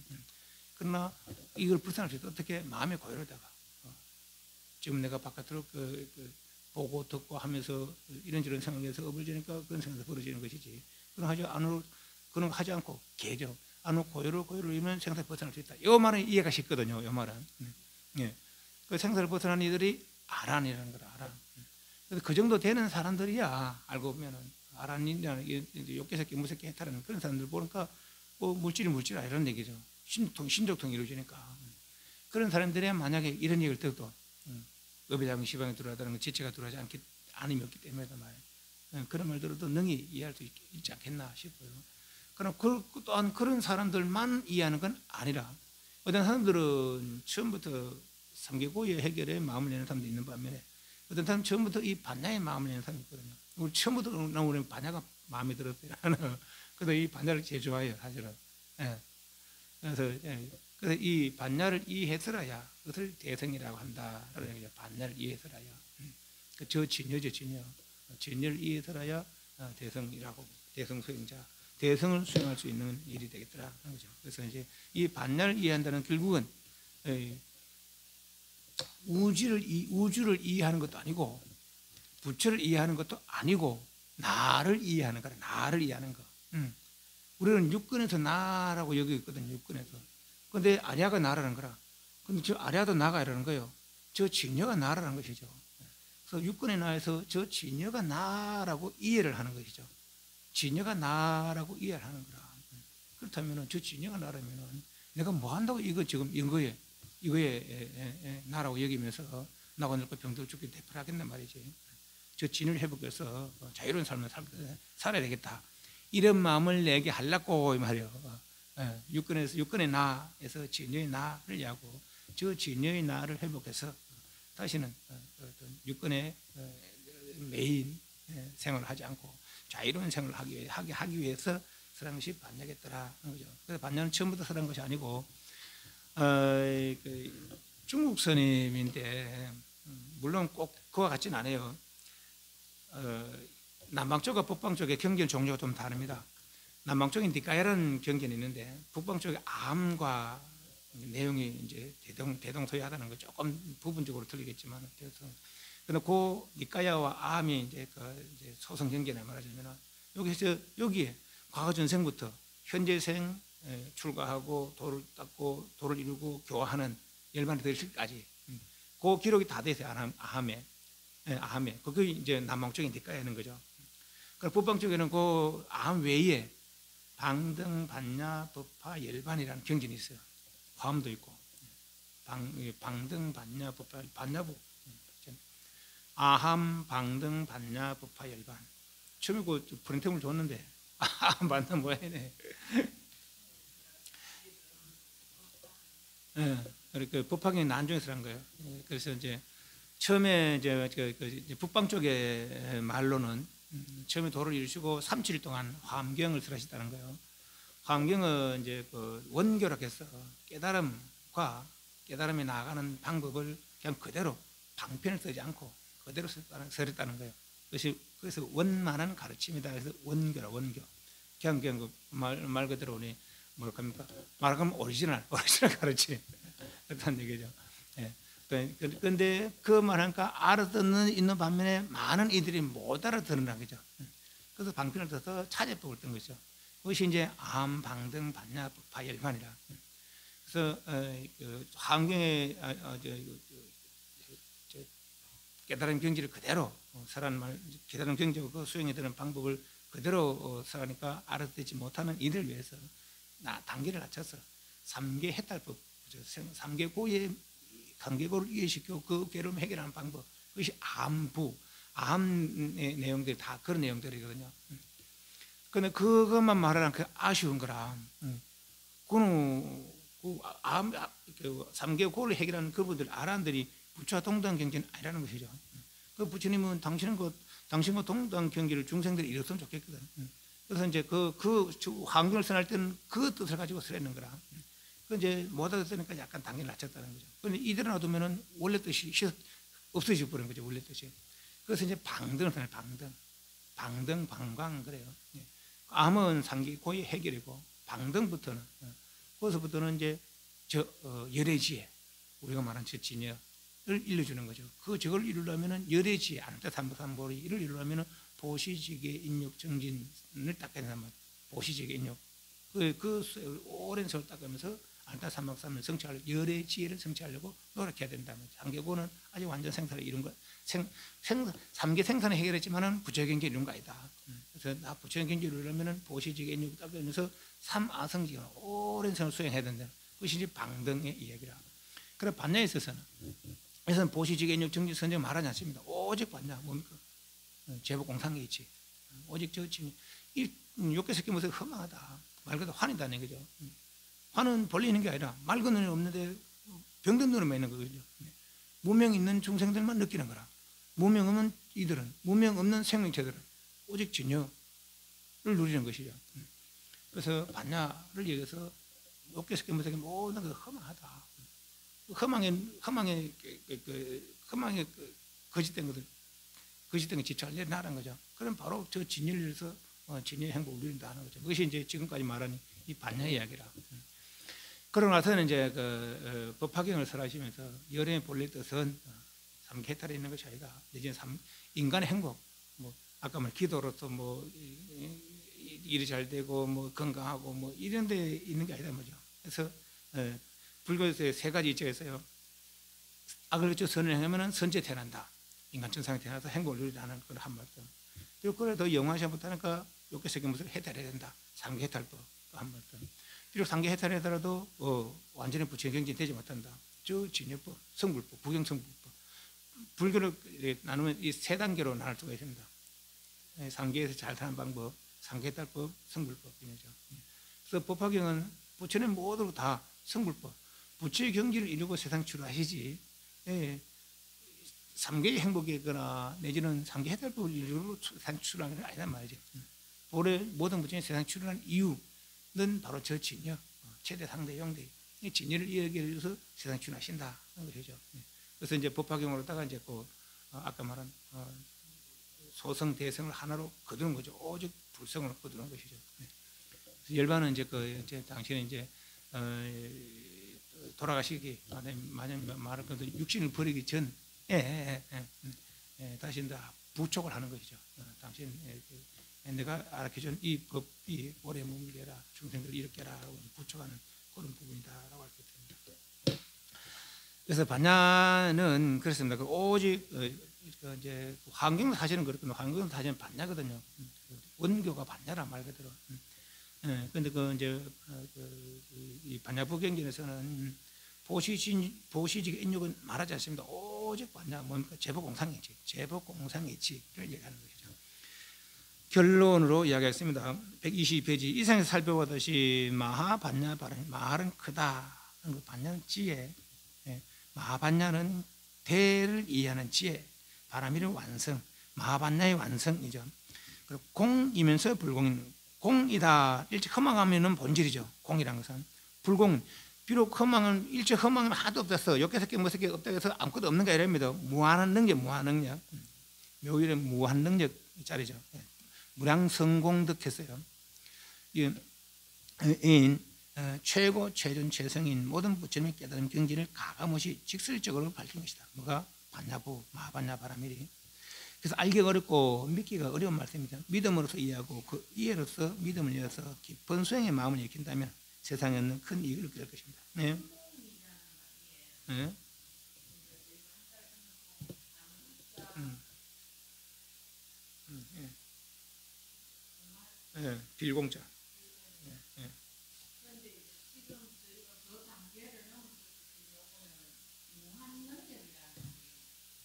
그러나 이걸 불쌍할 수 있다. 어떻게 마음의 고요로다가 지금 내가 바깥으로 보고 듣고 하면서 이런저런 생각에서 어불지니까 그런 생각에서 벌어지는 것이지. 그런 하지 않고 계죠. 안으로 고요로이면 생사를 벗어날 수 있다. 이 말은 이해가 쉽거든요. 이 말은. 그 생사를 벗어난 이들이 아란이라는 거라. 아란. 그래서 그 정도 되는 사람들이야. 알고 보면은 아란이라는 욕계새끼 무새끼 해탈하는 그런 사람들 보니까 뭐 물질이 아니라는 얘기죠. 신족통이 이루어지니까. 그런 사람들이 만약에 이런 얘기를 들어도 업의작용 시방에 들어가다는 건 지체가 들어가지 않음이 없기 때문에도 말이에요. 그런 말 들어도 능히 이해할 수 있지 않겠나 싶어요. 그러나 또한 그런 사람들만 이해하는 건 아니라, 어떤 사람들은 처음부터 삼계고의 해결에 마음을 내는 사람도 있는 반면에, 어떤 사람은 처음부터 이 반야에 마음을 내는 사람이 있거든요. 우리 처음부터 우리는 반야가 마음에 들었어요. 그래서 이 반야를 제일 좋아해요, 사실은. 그래서 이 반야를 이해해서라야 그것을 대성이라고 한다라는 얘기죠. 반야를 이해해서라야. 저 진여죠, 진여. 진여를 이해해서라야 대성이라고, 대성 수행자, 대성을 수행할 수 있는 일이 되겠더라 하는 거죠. 그래서 이제 이 반야를 이해한다는 결국은 우주를 이해하는 것도 아니고, 부처를 이해하는 것도 아니고, 나를 이해하는 거라. 나를 이해하는 거. 우리는 육근에서 나라고 여기고 있거든요. 육근에서. 근데 아리아가 나라는 거라. 근데 저 아리아도 나가 이러는 거예요. 저 진여가 나라는 것이죠. 그래서 육근의 나에서 저 진여가 나라고 이해를 하는 것이죠. 진여가 나라고 이해를 하는 거라. 그렇다면 저 진여가 나라면 내가 뭐 한다고 이거 지금 이거에 나라고 여기면서 나고 늙고 병들 죽기 대풀하겠단 말이지. 저 진을 회복해서 자유로운 삶을 살아야 되겠다. 이런 마음을 내게 하려고 말이요. 육근의 나에서 진여의 나를 이해하고, 저 진여의 나를 회복해서 다시는 육근의 메인 생활을 하지 않고 자유로운 생활을 하기 위해서 설한 것이 반야겠더라 하는 거죠. 그래서 반야는 처음부터 설한 것이 아니고, 중국 스님인데, 물론 꼭 그와 같지는 않아요. 남방 쪽과 북방 쪽의 경전 종류가 좀 다릅니다. 남방 쪽에 니까야라는 경전이 있는데, 북방 쪽의 암과 내용이 이제 대동소이하다는 거 조금 부분적으로 틀리겠지만, 그런데 그 니까야와 암이 이제 소성 경전에 말하자면, 여기에 과거 전생부터 현재생, 출가하고 도를 닦고 도를 이루고 교화하는 열반에 들기까지 그 기록이 다 돼 있어요. 아함에. 아함에. 그게 이제 남왕적인 대가에 있는 거죠. 그 법방 쪽에는 그 아함 외에 방등, 반야, 법화, 열반이라는 경전이 있어요. 화음도 있고. 방등, 반야, 법화, 반야부. 아함, 방등, 반야, 법화, 열반. 처음에 그 프린트물 줬는데, 맞나 뭐야, 네. 그 법화경이 난중에서 한 거예요. 그래서 이제 처음에 이제 북방 쪽의 말로는 처음에 도를 이루시고 37일 동안 화엄경을 설하셨다는 거예요. 화엄경은 이제 그 원교라고 해서 깨달음과 깨달음에 나아가는 방법을 그냥 그대로 방편을 쓰지 않고 그대로 설했다는 거예요. 그래서 원만한 가르침이다. 그래서 원교라 원교. 그냥 그 말 그대로 우리 뭐랄까 말하면 오리지널 가르침 그렇다는 얘기죠. 그런데 그 말하니까 알아듣는 있는 반면에 많은 이들이 못 알아듣는다는 거죠. 그래서 방편을 써서 차제법을 뜬 거죠. 그것이 이제 암, 방등, 반야, 법화, 열반이라. 그래서 환경의 깨달은 경지를 그대로 설하는 말, 깨달은 경지고 그 수행에 드는 방법을 그대로 설하니까 알아듣지 못하는 이들을 위해서 단계를 낮춰서 3개 해탈법, 3개 고의 관계고를 이해시키고 그 괴로움 해결하는 방법, 그것이 암부, 암의 내용들이 다 그런 내용들이거든요. 근데 그것만 말하라니까 아쉬운 거라. 그는 그 3개 고를 해결하는 그분들 아란들이 부처와 동등한 경지는 아니라는 것이죠. 그 부처님은 당신과 동등한 경지를 중생들이 이뤘으면 좋겠거든. 그래서 이제 그 환경을 선할 때는 그 뜻을 가지고 설했는 거라. 그 이제 못 알아듣으니까 약간 단계를 낮췄다는 거죠. 그런데 이대로 놔두면은 원래 뜻이 없어져 버리는 거죠. 원래 뜻이. 그래서 이제 방등을 선해 방등, 방광 그래요. 암은 상기 고의 해결이고 방등부터는 거기서부터는 이제 열애지혜 우리가 말한 저 진여를 일러주는 거죠. 저걸 이루려면은 열애지혜 안타 삼보리 이를 이루려면은 보시지계 인욕 정진을 닦아야 말이에요. 보시지계 인욕 그 오랜 세월 닦으면서 안타 삼박삼을 성취하려고 열의 지혜를 성취하려고 노력해야 된다면 상계고는 아직 완전 생산을 이룬 거 3개 생산을 해결했지만은 부처의 경계 이룬 거 아니다. 그래서 나 부처의 경계 이루려면은 보시지계 인욕 닦으면서 삼아성지가 오랜 세월 수행해야 된다. 그것이 이제 방등의 이야기라. 그래 반야에 있어서는 그래서 보시지계 인욕 정진 선정 말하지 않습니다. 오직 반야 뭡니까? 제법 공상계 있지. 오직 저 지금 이 욕계석기 모습 허망하다. 말 그대로 환이다는 거죠. 환은 본래 있는 게 아니라 맑은 눈이 없는데 병든 눈에만 있는 거거든요. 무명 있는 중생들만 느끼는 거라. 무명 없는 이들은, 무명 없는 생명체들은 오직 진여를 누리는 것이죠. 그래서 반야를 여기서 욕계석기 모습이 모든 게 허망하다. 허망에 거짓된 것들, 거짓된 게 지쳐할 일 나라는 거죠. 그럼 바로 저 진여를 위해서 진여의 행복을 누린다 하는 거죠. 그것이 이제 지금까지 말하는 이 반야 이야기라. 그러고 나서는 이제 법화경을 설하시면서 열의 본래 뜻은 삼계해탈에 있는 것이 아니라 이제 인간의 행복, 뭐 아까 말 기도로서 뭐 일이 잘 되고 뭐 건강하고 뭐 이런 데 있는 게 아니다 말이죠. 그래서 불교에서 3가지 이치가 있어요. 악을 그쳐 선을 행하면은 선제 태어난다. 인간 천상에 태어나서 행복을 누리라는 걸 한 말씀. 그리고 그래 더 영화시 못하니까 욕계석기 무엇을 해탈해야 된다. 삼계해탈법 한 말씀. 비록 상계 해탈을 하더라도 완전히 부처의 경지는 되지 못한다. 저 진여법, 성불법, 부경성불법. 불교를 나누면 이 3단계로 나눌 수가 있습니다. 상계에서 잘 사는 방법, 상계해탈법, 성불법이죠. 그래서 법화경은 부처님 모두 다 성불법, 부처의 경지를 이루고 세상 출하시지 3계의 행복이거나 내지는 상계해탈법을 이루고 세상 출하는 게 아니란 말이죠. 올해 모든 부처님이 세상 출하는 이유는 바로 저 진여, 최대 상대 영대 이 진여를 이야기해서 세상 출하신다 하는 것이죠. 그래서 이제 법화경으로다가 이제 아까 말한 소성 대성을 하나로 거두는 거죠. 오직 불성을 거두는 것이죠. 열반은 이제 당신은 이제 돌아가시기 만약 말할 건데 육신을 버리기 전에 다시 이제 부촉을 하는 것이죠. 당신 내가 알려준 이 법이 오래 머물게 해라, 중생들을 이렇게 해라 라고 부축하는 그런 부분이다라고 할 수 있습니다. 그래서 반야는 그렇습니다. 오직 이제 환경 사실은 그렇거든요. 환경 사실은 반야거든요. 원교가 반야란 말 그대로. 그런데 이제 이 반야부경전에서는 보시직 인육은 말하지 않습니다. 오직 반야 뭡니까? 제법공상이치, 제법공상이치를 얘기하는 것이죠. 결론으로 이야기했습니다. 122페이지 이상에서 살펴보듯이 마하반야 바람, 마하는 크다. 반야는 지혜, 마하반야는 대를 이해하는 지혜, 바람이는 완성, 마하반야의 완성이죠. 그리고 공이면서 불공인, 공이다 일체 허망하면은 본질이죠. 공이라는 것은 불공, 비록 허망은 일체 허망은 하나도 없었어. 욕개새끼 뭐새끼 없다 해서 아무것도 없는 게 아닙니다. 무한한 능력, 무한 능력, 묘일의 무한 능력 짜리죠. 무량성공득했어요. 최고, 최준, 최성인 모든 부처님의 깨달음 경지를 가감없이 직설적으로 밝힌 것이다. 뭐가? 반야부, 마반야 바라밀이. 그래서 알기가 어렵고 믿기가 어려운 말씀입니다. 믿음으로서 이해하고 그 이해로서 믿음을 이어서 깊은 수행의 마음을 익힌다면 세상에 없는 큰 이익을 얻게 될 것입니다. 네. 네. 네. 빌공자. 네.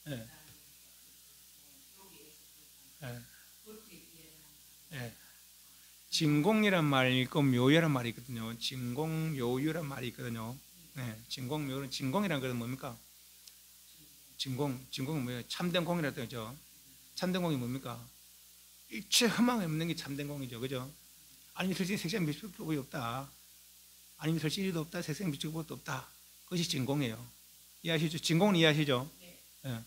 네. 네. 네. 진공이란 말이 있고 묘유란 말이 있거든요. 진공, 묘유란 말이 있거든요. 네. 진공, 묘유는 진공이란 것은 뭡니까? 진공은 뭐예요? 참된 공이라고 하죠. 참된 공이 뭡니까? 일체 허망이 없는 게 참된 공이죠. 그죠? 아니면 설신 색상 미칠 법이 없다. 아니면 설신 일도 없다. 색상 미칠 법도 없다. 그것이 진공이에요. 이해하시죠? 진공은 이해하시죠? 네.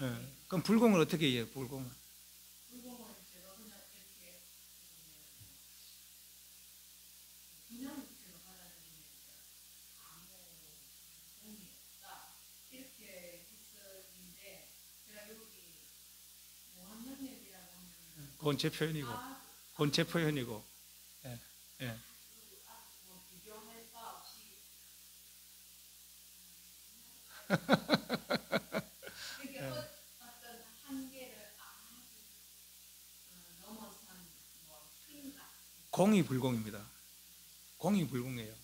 네. 그럼 불공을 어떻게 이해해요? 불공은? 본체 표현이고, 본체 표현이고, 예, 예. 공이 불공입니다. 공이 불공이에요.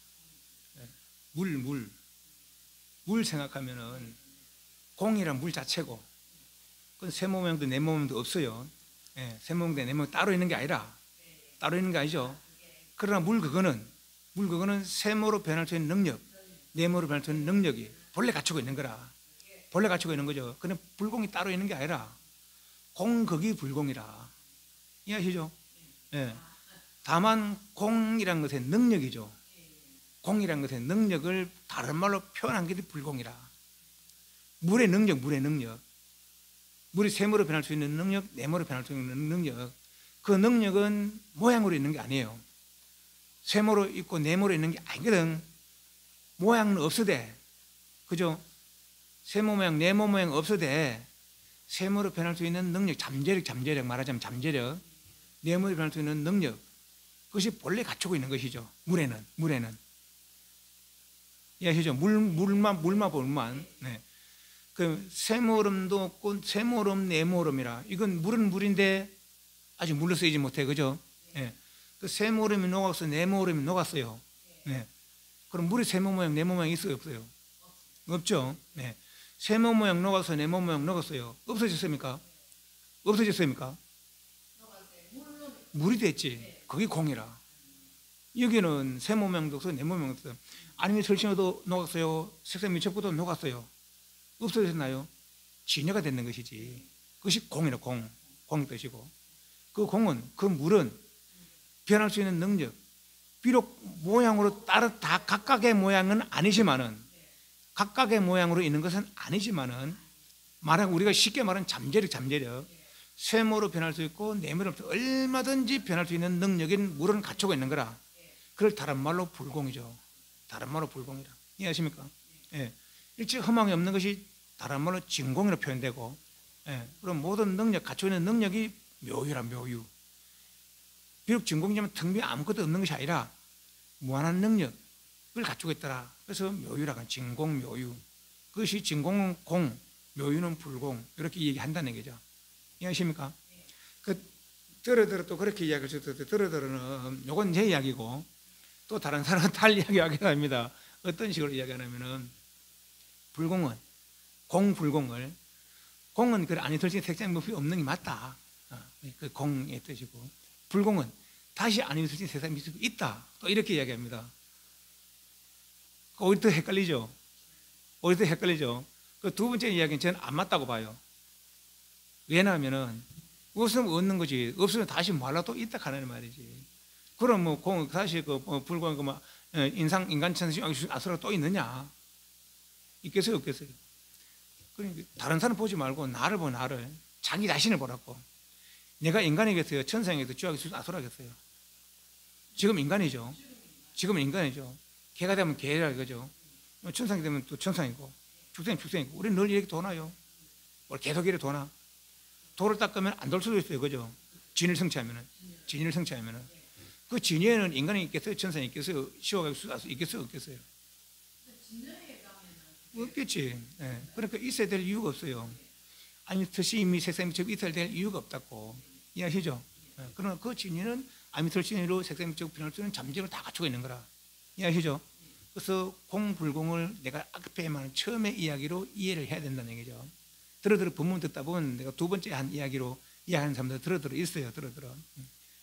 예. 물 생각하면은 공이란 물 자체고, 그건 세모명도 네모명도 없어요. 예, 세모명도 네모명 따로 있는 게 아니라, 따로 있는 게 아니죠. 그러나 물 그거는 세모로 변할 수 있는 능력, 네모로 변할 수 있는 능력이 본래 갖추고 있는 거라. 본래 갖추고 있는 거죠. 근데 불공이 따로 있는 게 아니라 공극이 불공이라. 이해하시죠? 예. 다만 공이란 것의 능력이죠. 공이란 것의 능력을 다른 말로 표현한 게 불공이라. 물의 능력. 물이 세모로 변할 수 있는 능력, 네모로 변할 수 있는 능력. 그 능력은 모양으로 있는 게 아니에요. 세모로 있고 네모로 있는 게 아니거든. 모양은 없어대. 그죠? 세모 모양, 네모 모양 없어대. 세모로 변할 수 있는 능력, 잠재력 말하자면 잠재력. 네모로 변할 수 있는 능력. 그것이 본래 갖추고 있는 것이죠. 물에는. 이해하시죠? 물만. 네. 그 세모름도 없고 세모름, 네모름이라. 이건 물은 물인데 아직 물로 쓰이지 못해. 그죠? 네. 그 세모름이 녹아서 네모름이 녹았어요. 네. 그럼 물이 세모 모양, 네모 모양 있어요, 없어요? 없죠. 네. 세모 모양 녹아서 네모 모양 녹았어요. 없어졌습니까? 물이 됐지. 그게 공이라. 여기는 세모 모양도 없어요, 네모 모양도 없어요. 아니면 설신호도 녹았어요. 색상 미첩구도 녹았어요. 없어졌나요? 진여가 되는 것이지. 그것이 공이라. 공의 뜻이고. 그 공은, 그 물은 변할 수 있는 능력. 비록 모양으로 따로 다 각각의 모양은 아니지만은, 각각의 모양으로 있는 것은 아니지만은, 우리가 쉽게 말하는 잠재력. 세모로 변할 수 있고 네모로 얼마든지 변할 수 있는 능력인 물은 갖추고 있는 거라. 그걸 다른 말로 불공이죠. 다른 말로 불공이라. 이해하십니까? 예. 일체 허망이 없는 것이 다른 말로 진공이라고 표현되고, 예. 그럼 모든 능력, 갖추고 있는 능력이 묘유라, 묘유. 비록 진공이지만 텅 비어 아무것도 없는 것이 아니라 무한한 능력을 갖추고 있더라. 그래서 묘유라고 하는 진공묘유. 그것이 진공은 공, 묘유는 불공, 이렇게 얘기한다는 거죠. 이해하십니까? 그 들어 또 그렇게 이야기할 수 있어요. 들어는 요건 제 이야기고 또 다른 사람은 달리 이야기하기도 합니다. 어떤 식으로 이야기하냐면은 불공은 공불공을 공은 그 안에 들수 있는 색상 모습이 없는 게 맞다. 그 공의 뜻이고 불공은 다시 안에 들수 있는 색상 모습이 있다. 또 이렇게 이야기합니다. 오히려 더 헷갈리죠. 오히려 더 헷갈리죠. 그 두 번째 이야기는 저는 안 맞다고 봐요. 왜냐하면은 없으면 없는 거지. 없으면 다시 말라 또 있다 하는 말이지. 그럼 뭐 공 다시 그 불공 그 막 인간 천생 아수라 또 있느냐? 있겠어요, 없겠어요? 그러니까 다른 사람 보지 말고 나를 보 나를 자기 자신을 보라고. 내가 인간이겠어요? 천상에도 쥐하겠어요? 아수라겠어요? 지금 인간이죠. 지금은 인간이죠. 개가 되면 개라 이거죠. 천상이 되면 또 천상이고 축생이 축생이고. 우리는 늘 이렇게 도나요. 계속 이렇게 도나. 도를 닦으면 안 돌 수도 있어요, 그죠? 진을 성취하면은 그 진위에는 인간이 있겠어요? 천상이 있겠어요? 시호가 있겠어요? 없겠어요? 없겠지. 네. 그러니까 있어야 될 이유가 없어요. 아니 터시미 색상미적 있어야 될 이유가 없다고 이해하시죠? 네. 그러나 그 진위는 아미털신으로 색상미적 변할 수 있는 잠재력을 다 갖추고 있는 거라 이해하시죠? 그래서 공불공을 내가 앞에 말한 처음의 이야기로 이해를 해야 된다는 얘기죠. 들어 본문 듣다 보면 내가 두 번째 한 이야기로 이해하는 사람들 들어 있어요.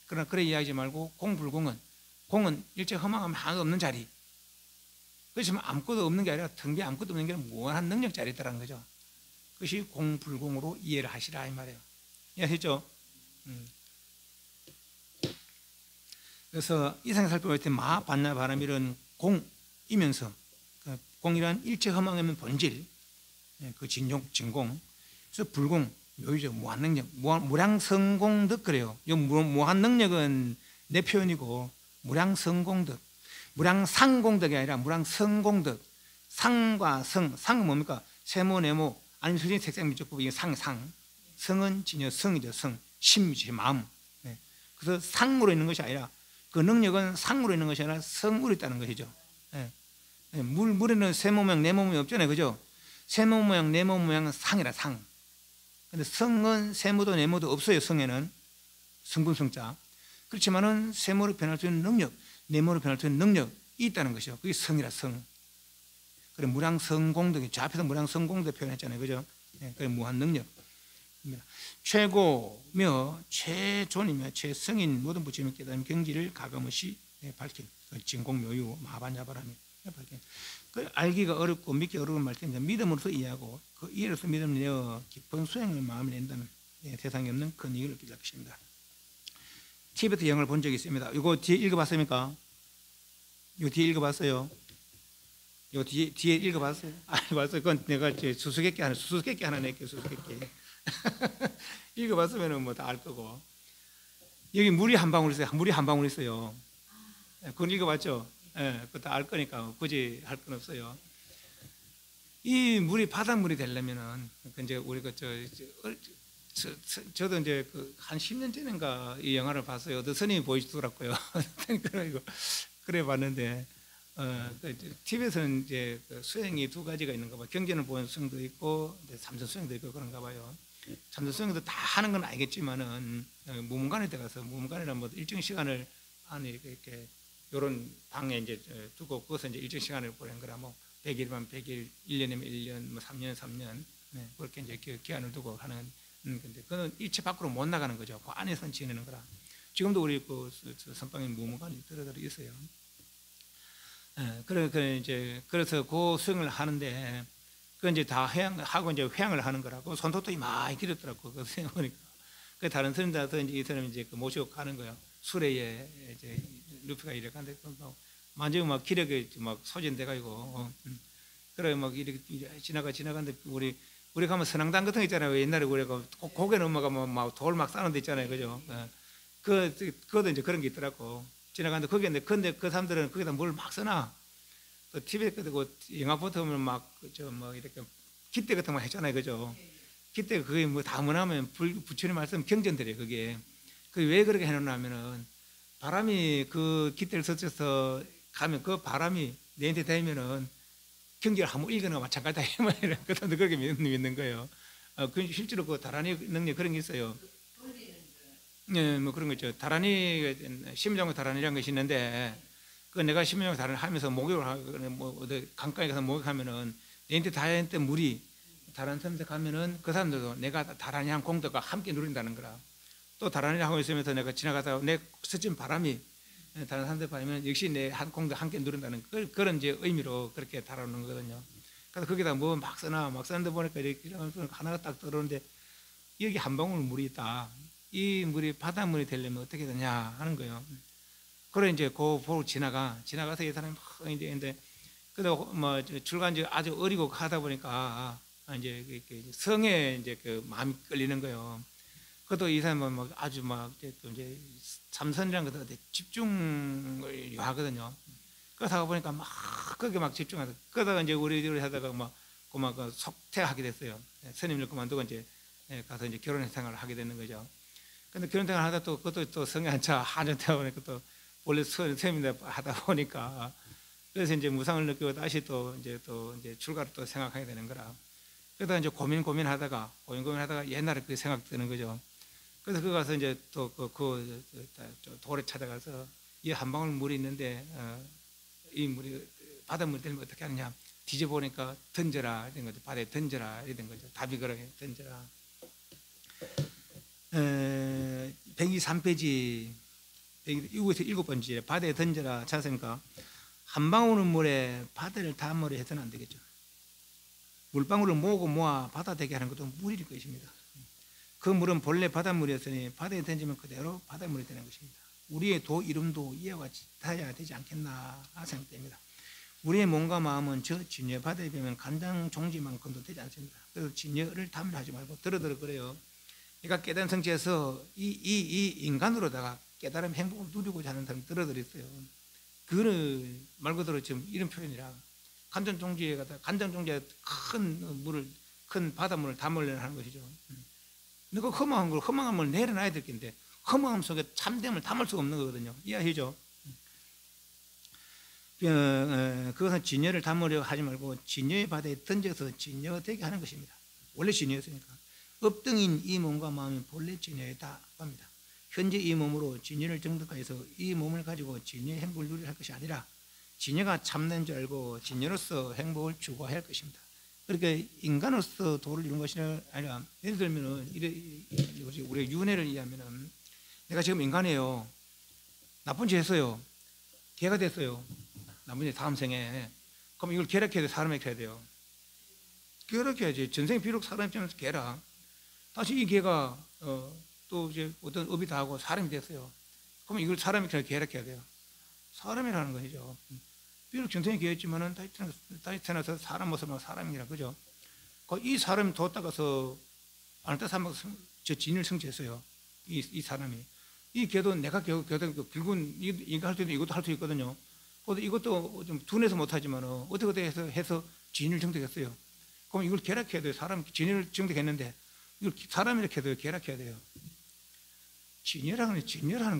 그러나 그래 이야기하지 말고 공불공은 공은 일체 허망함 하나도 없는 자리. 그렇지만 아무것도 없는 게 아니라 텅비 아무것도 없는 게 아니라 무한한 능력 자리였다는 거죠. 그것이 공불공으로 이해를 하시라 이 말이에요. 이해하셨죠? 그래서 이상에 살펴볼 때 마, 반나, 바람 이런 공이면서 공이란 일체 허망 없는 본질, 그 진공. 그래서 불공, 묘유죠. 무한능력, 무량성공득 그래요. 이 무한능력은 내 표현이고 무량성공득, 무량상공득이 아니라 무량성공득. 상과 상은 뭡니까? 세모, 네모, 아니면 수진 색상 미적부 이게 상. 성은 진여 성이죠. 심이죠. 마음. 그래서 상으로 있는 것이 아니라 그 능력은 상으로 있는 것이 아니라 성으로 있다는 것이죠. 물에는 세모 모양, 네모 모양 없잖아요, 그죠? 세모 모양, 네모 모양은 상이라 상. 근데 성은 세모도 네모도 없어요. 성에는 성분성자. 그렇지만은 세모로 변할 수 있는 능력, 네모로 변할 수 있는 능력이 있다는 것이죠. 그게 성이라 성. 그래 무량성공덕이 저 앞에서 무량성공덕 표현했잖아요, 그죠? 그래 무한 능력. 최고며 최존이며 최성인 모든 부처님의 깨달음 경지를 가감없이 밝힌 진공묘유 마반야바람이 밝힌. 그 알기가 어렵고 믿기 어려운 말씀입니다. 믿음으로서 이해하고 그 이해로서 믿음을 내어 깊은 수행을 마음을 낸다면 세상에 없는 큰 이익을 얻게 될 것입니다. 티베트 영화를 본 적이 있습니다. 이거 뒤에 읽어봤습니까? 이거 뒤에 읽어봤어요? 이거 뒤에 읽어봤어요? 봤어요. 그건 내가 수수께끼 하나 낼게요. 수수께끼. 읽어봤으면 뭐 다 알 거고. 여기 물이 한 방울 있어요. 그건 읽어봤죠? 그거 다 알 거니까 굳이 할 건 없어요. 이 물이 바닷물이 되려면은 이제 우리 저도 이제 한 10년 전인가 이 영화를 봤어요. 어떤 스님이 보여주더라고요. 그래 봤는데 TV에서는 이제 수행이 두 가지가 있는가 봐요. 경전을 보는 수행도 있고 삼선 수행도 있고 그런가 봐요. 삼선 수행도 다 하는 건 알겠지만은 무문관에 들어가서 무문관이란 뭐 일정 시간을 안에 이렇게 요런 방에 이제 두고 거기서 이제 일정 시간을 보내는 거라 뭐 100일이면 100일, 1년이면 1년, 뭐 3년이면 3년 그렇게 이제 기한을 두고 하는 건데 그건 일체 밖으로 못 나가는 거죠. 그 안에서 지내는 거라. 지금도 우리 그 선방에 무문관이 들어 있어요. 그래서 그 수행을 하는데 그 이제 다 하고 이제 회양을 하는 거라고 손톱도 많이 길었더라고 그 수행 보니까. 그 다른 스님들한테 이제 이 사람이 이제 모시고 가는 거예요. 수레에 이제 루피가 이렇게 하는데 만지면 막 기력이 막 소진돼가지고 그래 막 이렇게 지나가는데 우리 가면 선앙당 같은 거 있잖아요. 옛날에 우리가 고개 넘어가 막 돌 막 싸는 데 있잖아요, 그죠? 그것도 이제 그런 게 있더라고. 지나가는데 거기에 근데 그 사람들은 거기다 물 막 써놔. 또 TV에 그 영화 보면 막 이렇게 깃대 같은 거 했잖아요, 그죠? 깃대 그게 뭐 다 문하면 부처님 말씀 경전들이에요, 그게. 그 왜 그렇게 해놓냐면은 바람이 그 깃대를 스쳐서 가면 그 바람이 내한테 닿으면은 경기를 한번 읽거나 마찬가지다 그것도 그렇게 믿는 거예요. 그 실제로 그 다란이 능력 그런 게 있어요. 네, 뭐 그런 거 있죠. 다란이 심장과 다란이라는 것이 있는데 그 내가 심장과 다란이 하면서 목욕을 하거나 뭐 어디 강가에 가서 목욕하면은 내한테 닿을 물이 다른 사람한테 가면은 그 사람들도 내가 다란이 한 공덕과 함께 누린다는 거라. 또 다란이를 하고 있으면서 내가 지나가다가 내 스친 바람이 다른 사람들 봐면 역시 내 한 공덕 함께 누린다는 그런 이제 의미로 그렇게 다루는 거거든요. 그래서 거기다 뭐 막 쓰나 막 쓰는데 보니까 이렇게 하나가 딱 들어오는데 여기 한 방울 물이 있다. 이 물이 바닷물이 되려면 어떻게 되냐 하는 거예요. 그래 이제 그 보고 지나가서 이 사람이 막 이제 그래도 뭐 출간 이제 아주 어리고 하다 보니까 이제 성에 이제 그 마음이 끌리는 거예요. 그것도 이 사람은 막 아주 막 이제 참선이라는 것도 집중을 요하거든요. 그러다 하다 보니까 막 거기에 막 집중하다. 그러다가 이제 우리 하다가 막 그만 속퇴하게 됐어요. 스님을 그만두고 이제 가서 이제 결혼 생활을 하게 되는 거죠. 근데 결혼 생활 하다 또 그것도 또 성에 한차 한전되다 보니까 또 원래 스님인데 하다 보니까 그래서 이제 무상을 느끼고 다시 또 이제 출가를 또 생각하게 되는 거라. 그러다 이제 고민하다가 옛날에 그 생각 드는 거죠. 그래서 그 가서 이제 또 그 돌에 찾아가서 이 한 방울 물이 있는데 이 물이 바닷물이 되면 어떻게 하느냐 뒤져보니까 던져라 이런 거죠. 바다에 던져라 이런 거죠. 답이 그러게 던져라. 123페이지 7번째 바다에 던져라 찾았습니까? 한 방울 물에 바다를 담으려 해서는 안 되겠죠. 물방울을 모아 바다 되게 하는 것도 물일 것입니다. 그 물은 본래 바닷물이었으니 바다에 던지면 그대로 바닷물이 되는 것입니다. 우리의 도 이름도 이와 같이 다야 되지 않겠나 생각됩니다. 우리의 몸과 마음은 저 진여 바다에 비하면 간장 종지만큼도 되지 않습니다. 그래서 진여를 담으하지 말고 들어 그래요. 그러니까 깨달은 성취에서 이 인간으로다가 깨달음 행복을 누리고자 하는 사람이 들어 있어요. 그거는 말 그대로 지금 이런 표현이라 간장 종지에 큰 바닷물을 담으려는 하는 것이죠. 그러니까 허망한 걸 내려놔야 될 텐데 허망함 속에 참됨을 담을 수가 없는 거거든요. 이해하시죠? 그것은 진여를 담으려 하지 말고 진여의 바다에 던져서 진여가 되게 하는 것입니다. 원래 진여였으니까. 업등인 이 몸과 마음이 본래 진여이다 합니다. 현재 이 몸으로 진여를 정득하여서 이 몸을 가지고 진여의 행복을 누리려 할 것이 아니라 진여가 참된 줄 알고 진여로서 행복을 추구해야 할 것입니다. 그러니까 인간으로서 도를 이룬 것이 아니라 예를 들면은 우리 윤회를 이해하면은 내가 지금 인간이에요. 나쁜 짓 했어요. 개가 됐어요. 나쁜 짓 다음 생에. 그럼 이걸 개락해야 돼, 사람에게 해야 돼요. 개락해야지. 전생 비록 사람 입장에서 개라. 다시 이 개가 또 이제 어떤 업이 다 하고 사람이 됐어요. 그럼 이걸 사람에게 개락해야 돼요. 사람이라는 것이죠. 비록 전생에 개였지만은 다시 태어나서 사람 모습으로 사람이라 그죠? 이 사람이 뒀다가서 아나타 사막 저 진을 성취했어요. 이 사람이. 이 개도 내가 결국은 이거 할 때도 이것도 할 수 있거든요. 그런데 이것도 좀 둔해서 못하지만 어떻게 해서 진을 정득했어요. 그럼 이걸 개락해야 돼요. 사람 진을 정득했는데 이걸 사람이 이렇게 해도 개락해야 돼요. 진열하는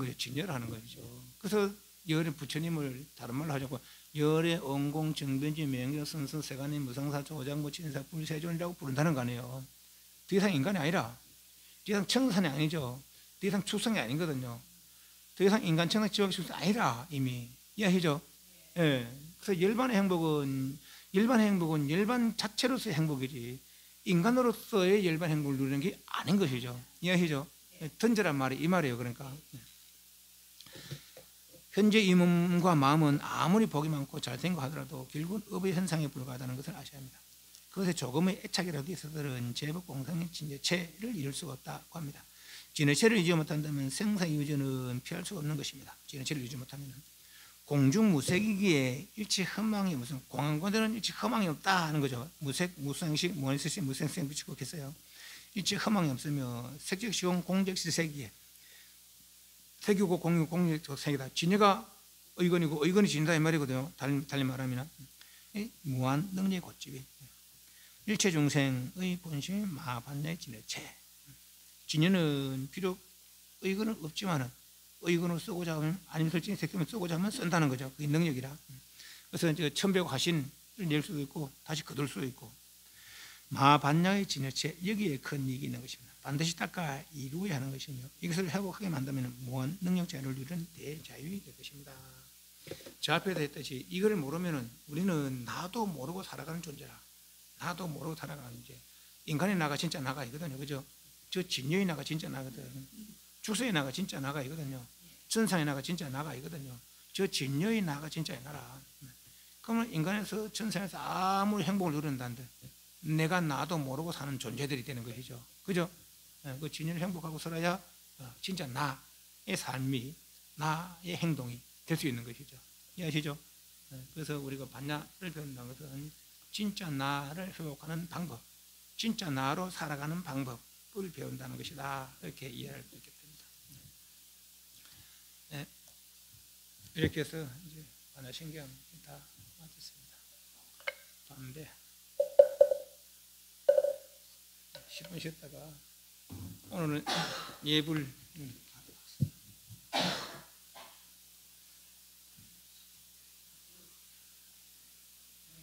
거죠. 그래서 열의 부처님을 다른 말로 하자고 열의 온공 정변지 명경 선선 세간의 무상사 조장부 진사 불세존이라고 부른다는 거 아니에요. 더 이상 인간이 아니라 더 이상 청산이 아니죠. 더 이상 축성이 아니거든요. 더 이상 인간 청산 지옥 축성이 아니라 이미 이해하시죠? 예. 그래서 일반의 행복은 일반 자체로서의 행복이지 인간으로서의 일반 행복을 누리는 게 아닌 것이죠. 이해하시죠? 던져란 말이 이 말이에요. 그러니까 현재 이 몸과 마음은 아무리 복이 많고 잘된 거 하더라도 결국은 업의 현상에 불과하다는 것을 아셔야 합니다. 그것에 조금의 애착이라도 있어서는 제법 공상의 진여체를 이룰 수가 없다고 합니다. 진여체를 이루지 못한다면 생사유전은 피할 수가 없는 것입니다. 진여체를 이루지 못하면 공중무색이기에 일체 허망이 무슨 공안관들은 일체 허망이 없다 하는 거죠. 무생식 무한식식 무생생 붙이고 했어요. 일체 허망이 없으며 색적시공 공적시색이에 색이고 공력색이다. 진여가 의건이고 의건이 진다 이 말이거든요. 달리 말하면 무한 능력의 고집이 일체 중생의 본심이 마반내 진여체. 진여는 비록 의건은 없지만은 의건을 쓰고자 하면 아니면 설정 색점을 쓰고자 하면 쓴다는 거죠. 그게 능력이라. 그래서 이제 천백 화신을 낼 수도 있고 다시 거둘 수도 있고 마반야의 진여체 여기에 큰 이익이 있는 것입니다. 반드시 닦아 이루어야 하는 것이며 이것을 회복하게 만들면 무한 능력 자유를 누리는 대자유이 될 것입니다. 저 앞에도 했듯이 이걸 모르면 우리는 나도 모르고 살아가는 존재라. 나도 모르고 살아가는 존재. 인간의 나가 진짜 나가 이거든요. 그죠? 저 진여의 나가 진짜 나거든. 주소의 나가 진짜 나가 이거든요. 천상의 나가 진짜 나가 이거든요. 저 진여의 나가 진짜 나라. 그러면 인간에서 천상에서 아무리 행복을 누린다는데 내가 나도 모르고 사는 존재들이 되는 것이죠. 그죠? 그 진여를 행복하고 살아야 진짜 나의 삶이 나의 행동이 될 수 있는 것이죠. 이해하시죠? 그래서 우리가 반야를 배운다는 것은 진짜 나를 회복하는 방법, 진짜 나로 살아가는 방법을 배운다는 것이다. 이렇게 이해할 수 있겠습니다. 네. 이렇게 해서 이제 반야신경 다 마쳤습니다. 담배 10분 쉬었다가 오늘은 예불